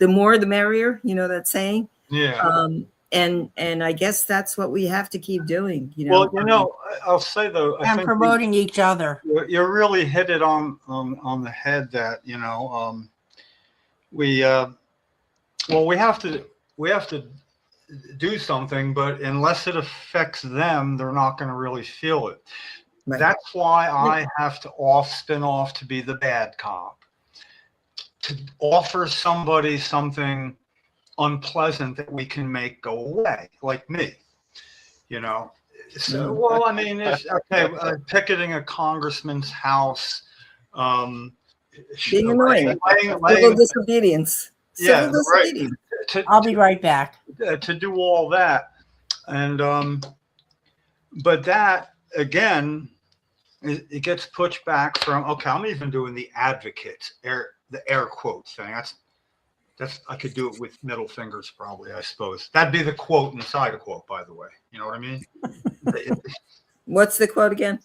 more the merrier. You know that saying. Yeah. And I guess that's what we have to keep doing. You know. Well, you know, I'll say though, I think promoting each other. You really hit it on the head that, you know, we have to do something, but unless it affects them, they're not going to really feel it. Right. That's why I have to spin off to be the bad cop, to offer somebody something unpleasant that we can make go away, like me, you know. So, well, I mean, it's okay. Picketing a congressman's house, being annoying, civil disobedience. Yeah, right. I'll be right back. To do all that, and but that again, it gets pushed back from. Okay, I'm even doing the advocates, the air quotes thing. That's I could do it with middle fingers, probably. I suppose that'd be the quote inside a quote. By the way, you know what I mean? What's the quote again?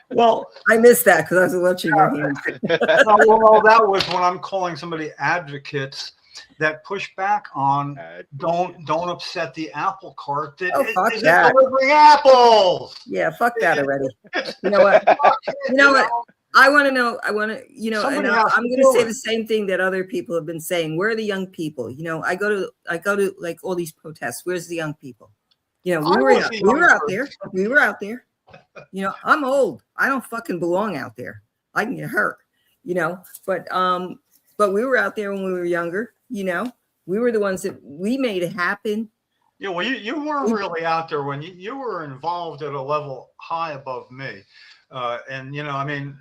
Well, I missed that because I was watching your hands. Well, that was when I'm calling somebody advocates that push back on don't upset the apple cart that is delivering apples. Yeah, fuck that already. You know what? You know what? I want to know, and I'm going to say the same thing that other people have been saying. Where are the young people? You know, I go to like all these protests. Where's the young people? You know, we were out there. We were out there. You know, I'm old. I don't fucking belong out there. I can get hurt, you know, but we were out there when we were younger, you know, we were the ones that we made it happen. Yeah. Well, you weren't really out there when you were involved at a level high above me. And you know, I mean,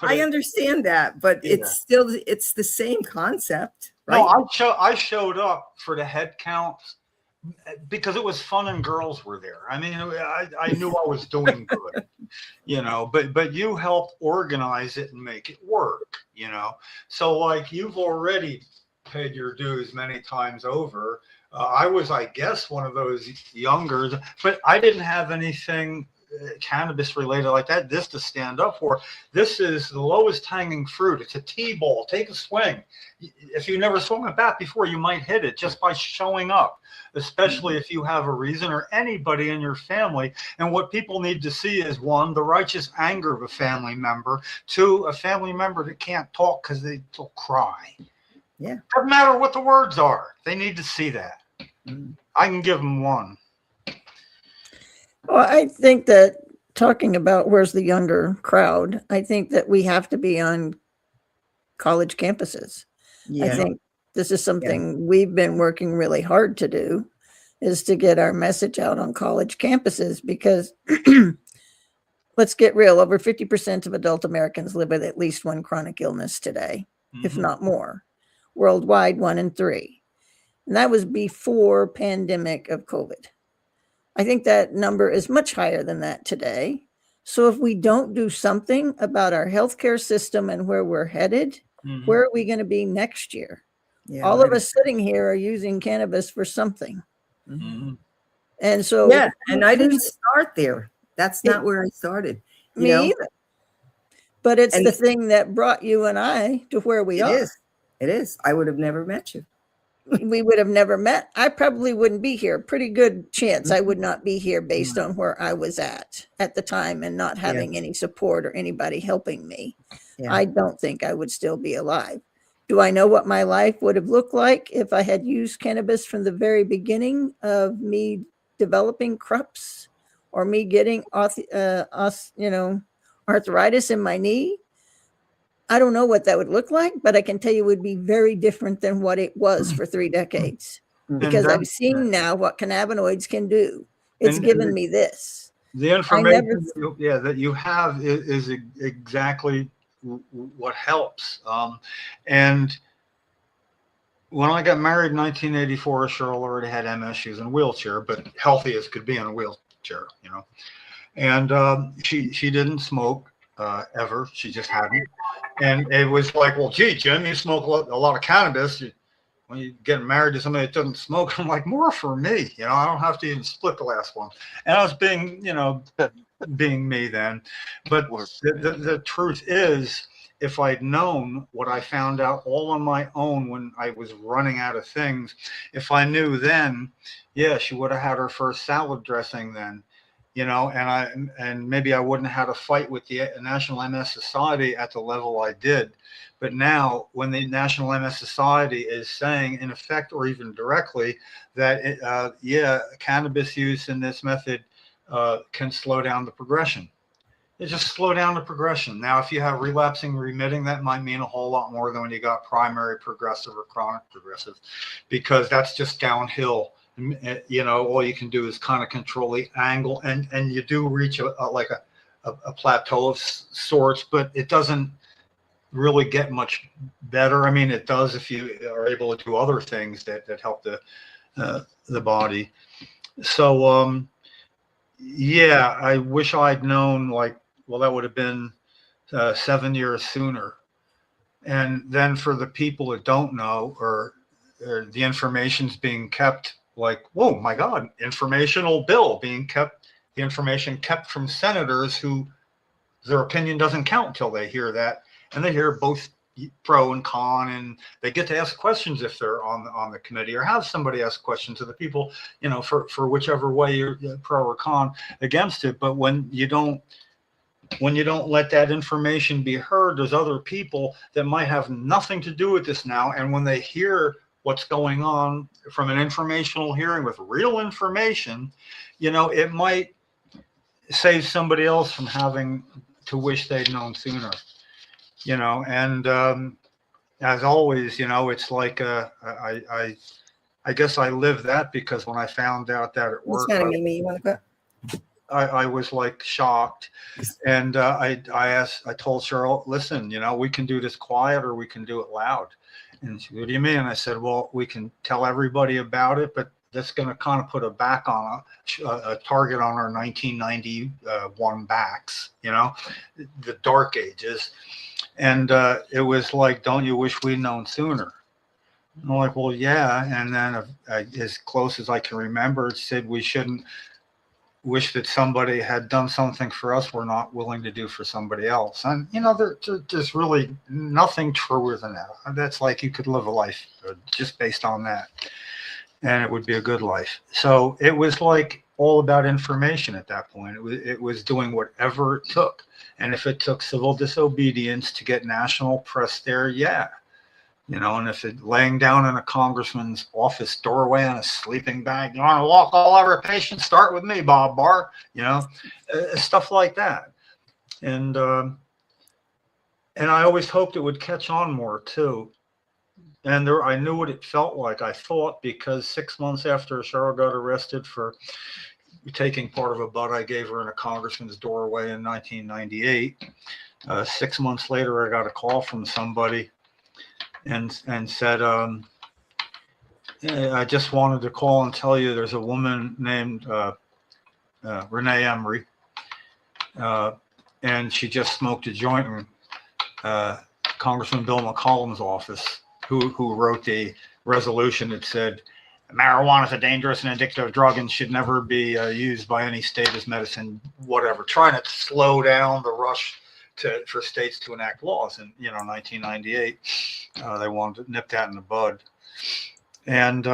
I understand that, but it's the same concept, right? No, I showed up for the head counts because it was fun and girls were there. I mean, I knew I was doing good, you know, but you helped organize it and make it work, you know. So like you've already paid your dues many times over. I was, I guess, one of those younger, but I didn't have anything cannabis related like that. This to stand up for. This is the lowest hanging fruit. It's a T-ball. Take a swing. If you never swung a bat before, you might hit it just by showing up, especially if you have a reason, or anybody in your family. And what people need to see is, one, the righteous anger of a family member, two, a family member that can't talk because they'll cry. Yeah. Doesn't matter what the words are. They need to see that. I can give them one. Well, I think that talking about where's the younger crowd, I think that we have to be on college campuses. I Yeah. think this is something we've been working really hard to do, is to get our message out on college campuses, because let's get real, over 50% of adult Americans live with at least one chronic illness today, if not more. Worldwide, 1 in 3. And that was before pandemic of COVID. I think that number is much higher than that today. So if we don't do something about our healthcare system and where we're headed, where are we going to be next year? Yeah, all of us sitting here are using cannabis for something. And so, yeah, and I didn't start there. That's not where I started. You Me know? either. But it's the thing that brought you and I to where we are. It is. I would have never met you. We would have never met. I probably wouldn't be here. Pretty good chance I would not be here based on where I was at the time, and not having any support or anybody helping me. Yeah. I don't think I would still be alive. Do I know what my life would have looked like if I had used cannabis from the very beginning of me developing CRUPS, or me getting arthritis in my knee? I don't know what that would look like, but I can tell you it would be very different than what it was for 3 decades, because I've seen now what cannabinoids can do. It's given me this. The information that you have is exactly what helps. And when I got married in 1984, Cheryl already had MS. She was in a wheelchair, but healthy as could be in a wheelchair, you know. And she didn't smoke ever. She just hadn't. And it was like, well, gee, Jim, you smoke a lot of cannabis. When you get married to somebody that doesn't smoke, I'm like, more for me. You know, I don't have to even split the last one. And I was being me then. But the truth is, if I'd known what I found out all on my own when I was running out of things, if I knew then, yeah, she would have had her first salad dressing then. You know, and maybe I wouldn't have had a fight with the National MS Society at the level I did. But now, when the National MS Society is saying, in effect or even directly, that cannabis use in this method can slow down the progression. It just slow down the progression. Now, if you have relapsing remitting, that might mean a whole lot more than when you got primary progressive or chronic progressive, because that's just downhill. You know, all you can do is kind of control the angle, and you do reach a plateau of sorts, but it doesn't really get much better. I mean, it does if you are able to do other things that help the body. So yeah, I wish I'd known, like, well, that would have been 7 years sooner. And then for the people that don't know, or the information's being kept, like, whoa, my God, informational bill being kept, the information kept from senators who their opinion doesn't count until they hear that. And they hear both pro and con, and they get to ask questions if they're on the committee, or have somebody ask questions to the people, you know, for whichever way you're pro or con against it. But when you don't let that information be heard, there's other people that might have nothing to do with this now. And when they hear what's going on from an informational hearing with real information, you know, it might save somebody else from having to wish they'd known sooner, you know. And as always, you know, it's like I guess I lived that, because when I found out that it worked, I was like shocked. And I told Cheryl, listen, you know, we can do this quiet or we can do it loud. And she, what do you mean? And I said, well, we can tell everybody about it, but that's going to kind of put a back on a target on our 1991 backs, you know, the dark ages. And it was like, don't you wish we'd known sooner? And I'm like, well, yeah. And then as close as I can remember, it said we shouldn't wish that somebody had done something for us we're not willing to do for somebody else. And, you know, there's really nothing truer than that. That's like you could live a life just based on that. And it would be a good life. So it was like all about information at that point. It was doing whatever it took. And if it took civil disobedience to get national press there, yeah. You know, and if it laying down in a congressman's office doorway on a sleeping bag, you want to walk all over patients, start with me, Bob Barr, you know, stuff like that. And I always hoped it would catch on more too. And I knew what it felt like, I thought, because 6 months after Cheryl got arrested for taking part of a bud I gave her in a congressman's doorway in 1998, 6 months later, I got a call from somebody and said, I just wanted to call and tell you there's a woman named Renee Emery, and she just smoked a joint in Congressman Bill McCollum's office, who wrote the resolution that said marijuana is a dangerous and addictive drug and should never be used by any state as medicine, whatever, trying to slow down the rush for states to enact laws. In 1998, they wanted to nip that in the bud. And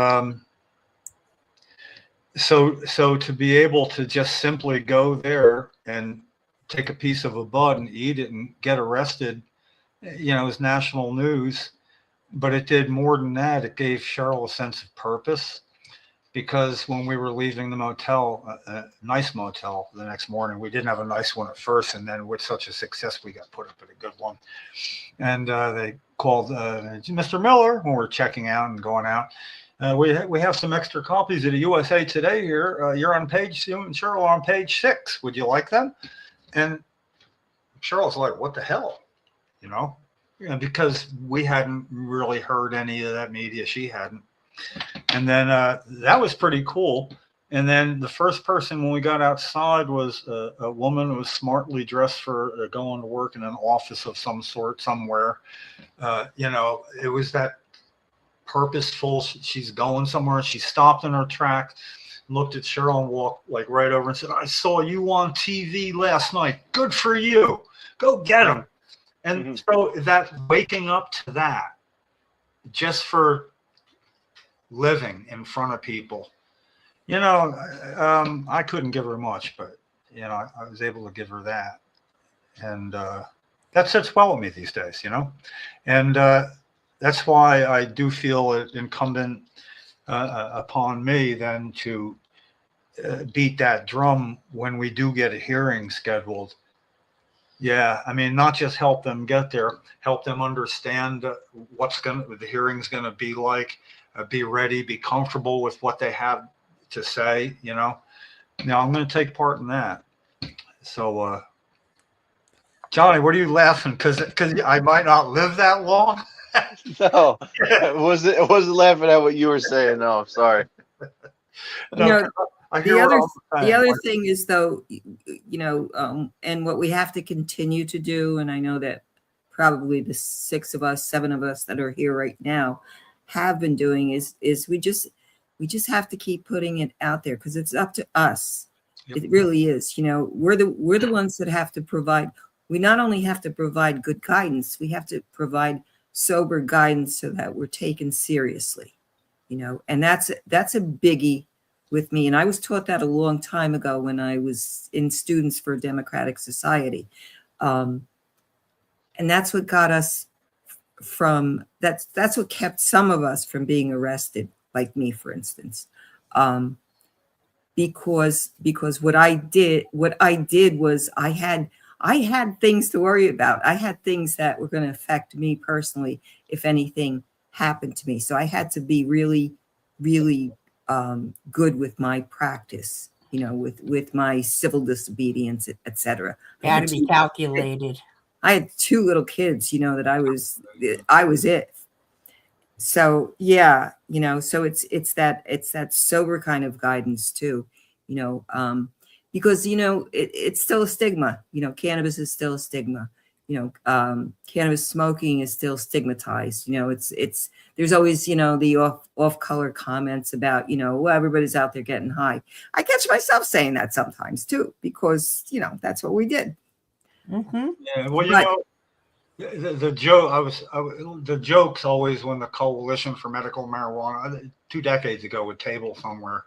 so to be able to just simply go there and take a piece of a bud and eat it and get arrested, is national news. But it did more than that. It gave Cheryl a sense of purpose, because when we were leaving the motel, a nice motel, the next morning, we didn't have a nice one at first, and then with such a success, we got put up at a good one. And they called Mr. Miller when we were checking out and going out. We have some extra copies of the USA Today here. You're on page, you and Cheryl are on page 6. Would you like them? And Cheryl's like, what the hell? Because we hadn't really heard any of that media. She hadn't. And then that was pretty cool. And then the first person when we got outside was a woman who was smartly dressed for going to work in an office of some sort somewhere. It was that purposeful. She's going somewhere. She stopped in her tracks, looked at Cheryl and walked like right over and said, I saw you on TV last night. Good for you. Go get them. And so that waking up to that, just for living in front of people, I couldn't give her much, but, I was able to give her that. And that sits well with me these days, And that's why I do feel it incumbent upon me then to beat that drum when we do get a hearing scheduled. Yeah, I mean, not just help them get there, help them understand what the hearing's going to be like, be ready, be comfortable with what they have to say, Now, I'm going to take part in that. So, Johnny, what are you laughing? Because I might not live that long. No, I wasn't laughing at what you were saying. No, I'm sorry. The other thing is, though, and what we have to continue to do, and I know that probably the 7 of us that are here right now have been doing, is we just have to keep putting it out there, because it's up to us. Yep. It really is. We're the ones that have to provide. We not only have to provide good guidance, we have to provide sober guidance so that we're taken seriously. And that's a biggie with me. And I was taught that a long time ago when I was in Students for a Democratic Society. And that's what got us that's what kept some of us from being arrested, like me, for instance. Because what I did was I had things to worry about. I had things that were going to affect me personally if anything happened to me. So I had to be really, really good with my practice, with my civil disobedience, etc. You had to be calculated. I had 2 little kids, that I was it. So yeah, so it's that sober kind of guidance too, because it's still a stigma. Cannabis is still a stigma. Cannabis smoking is still stigmatized. It's there's always the off color comments about well, everybody's out there getting high. I catch myself saying that sometimes too, because that's what we did. Mm-hmm. Yeah, well, the joke the joke's always when the Coalition for Medical Marijuana 2 decades ago would table somewhere,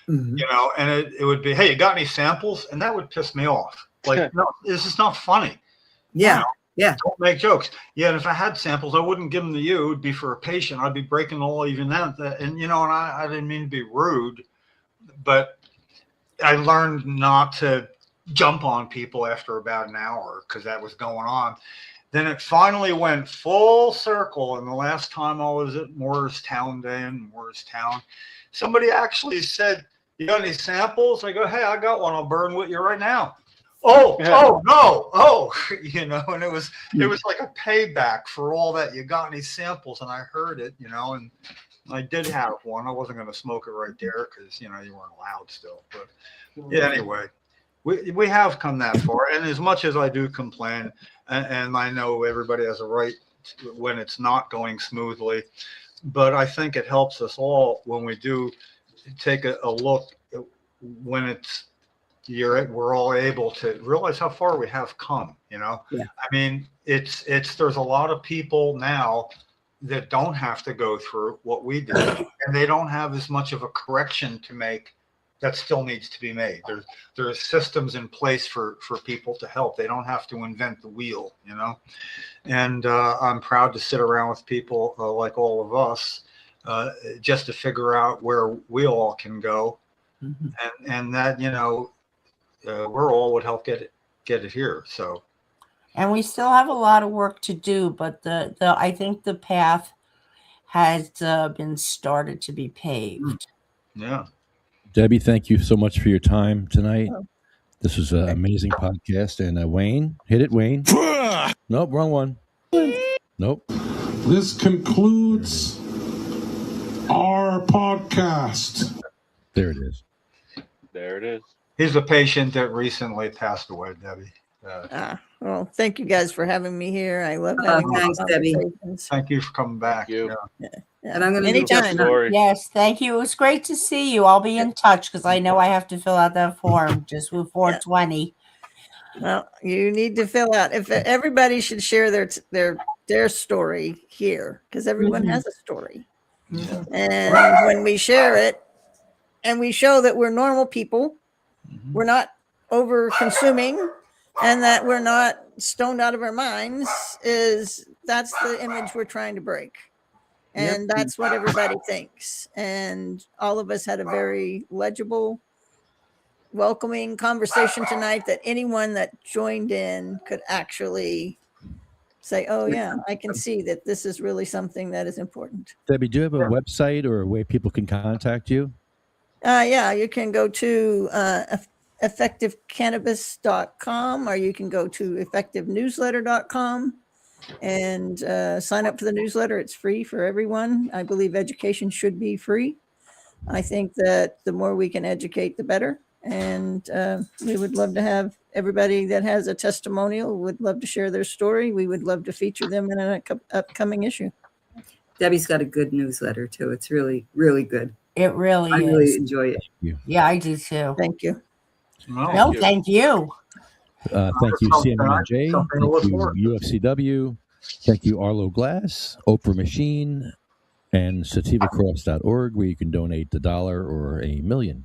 and it would be, hey, you got any samples? And that would piss me off. Like, no, this is not funny. Yeah. Yeah. Don't make jokes. Yeah. And if I had samples, I wouldn't give them to you. It would be for a patient. I'd be breaking the law even then. And, and I didn't mean to be rude, but I learned not to jump on people after about an hour because that was going on. Then it finally went full circle. And the last time I was at Morristown Day in Morristown, somebody actually said, you got any samples? I go, hey, I got one. I'll burn with you right now. Oh no. And it was like a payback for all that. You got any samples? And I heard it, and I did have one. I wasn't going to smoke it right there because, you weren't allowed still. But yeah, anyway, we have come that far. And as much as I do complain, and I know everybody has a right when it's not going smoothly, but I think it helps us all when we do take a look when we're all able to realize how far we have come. I mean, there's a lot of people now that don't have to go through what we did, and they don't have as much of a correction to make that still needs to be made. There's systems in place for people to help. They don't have to invent the wheel, and I'm proud to sit around with people like all of us just to figure out where we all can go. Mm-hmm. and that we're all would help get it here. So, and we still have a lot of work to do, but I think the path has been started to be paved. Yeah. Debbie, thank you so much for your time tonight. This was an amazing podcast. And Wayne, hit it, Wayne. Nope, wrong one. Nope. This concludes our podcast. There it is. There it is. He's a patient that recently passed away, Debbie. Well, thank you guys for having me here. I love having thanks, Debbie. Thank you for coming back. Yeah. And I'm going to anytime. Yes, thank you. It was great to see you. I'll be in touch because I know I have to fill out that form just with 420. Well, you need to fill out. If everybody should share their story here because everyone has a story. Mm-hmm. And when we share it and we show that we're normal people, we're not over consuming, and that we're not stoned out of our minds, that's the image we're trying to break. And that's what everybody thinks. And all of us had a very legible, welcoming conversation tonight that anyone that joined in could actually say, oh yeah, I can see that this is really something that is important. Debbie, do you have a website or a way people can contact you? Yeah, you can go to effectivecannabis.com, or you can go to effectivenewsletter.com and sign up for the newsletter. It's free for everyone. I believe education should be free. I think that the more we can educate, the better. And we would love to have everybody that has a testimonial would love to share their story. We would love to feature them in an upcoming issue. Debbie's got a good newsletter too. It's really, really good. It really I is. really enjoy it. Yeah, I do too. Thank you. No, thank you. Thank you, CMMJ. Thank you, UFCW. Thank you, Arlo Glass, Oprah Machine, and sativacross.org, where you can donate $1 or $1 million.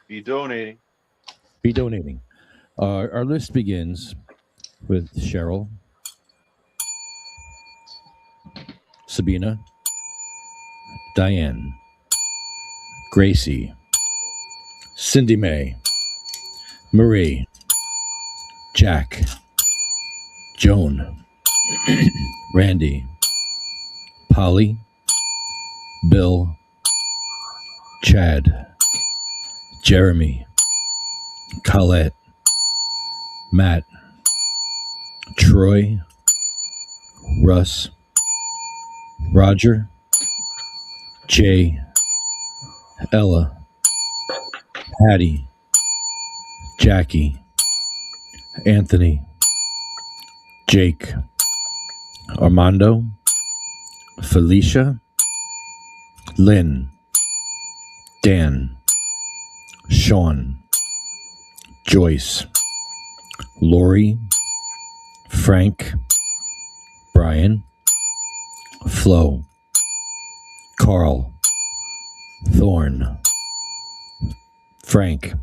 Be donating. Be donating. Our list begins with Cheryl, Sabina, Diane, Gracie, Cindy Mae, Marie, Jack, Joan, Randy, Polly, Bill, Chad, Jeremy, Colette, Matt, Troy, Russ, Roger, Jay, Ella, Hattie, Jackie, Anthony, Jake, Armando, Felicia, Lynn, Dan, Sean, Joyce, Lori, Frank, Brian, Flo, Carl, Thorne, Frank,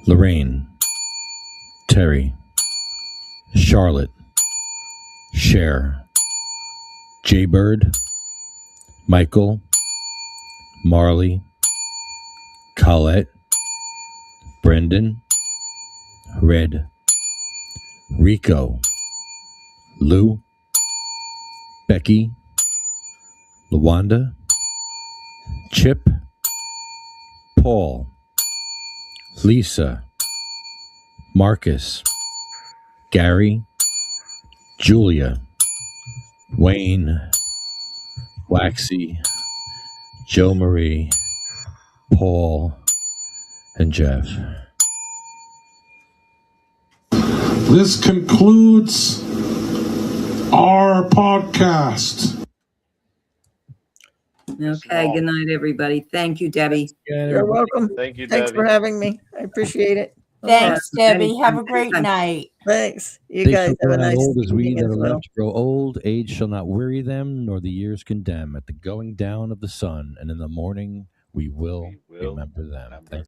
Lorraine, Terry, Charlotte, Cher, Jaybird, Michael, Marley, Colette, Brendan, Red, Rico, Lou, Becky, Lawanda, Chip, Paul, Lisa, Marcus, Gary, Julia, Wayne, Waxy, Joe Marie, Paul, and Jeff. This concludes our podcast. Okay, good night, everybody. Thank you, Debbie. You're welcome. Thank you, Thanks Debbie. for having me. I appreciate it. Thanks, Debbie. anytime, Have a great anytime. night. Thanks. You They guys shall have grow a not nice old as we evening that as are well. left grow old. Age shall not weary them, nor the years condemn. At the going down of the sun, and in the morning we will remember them. Thank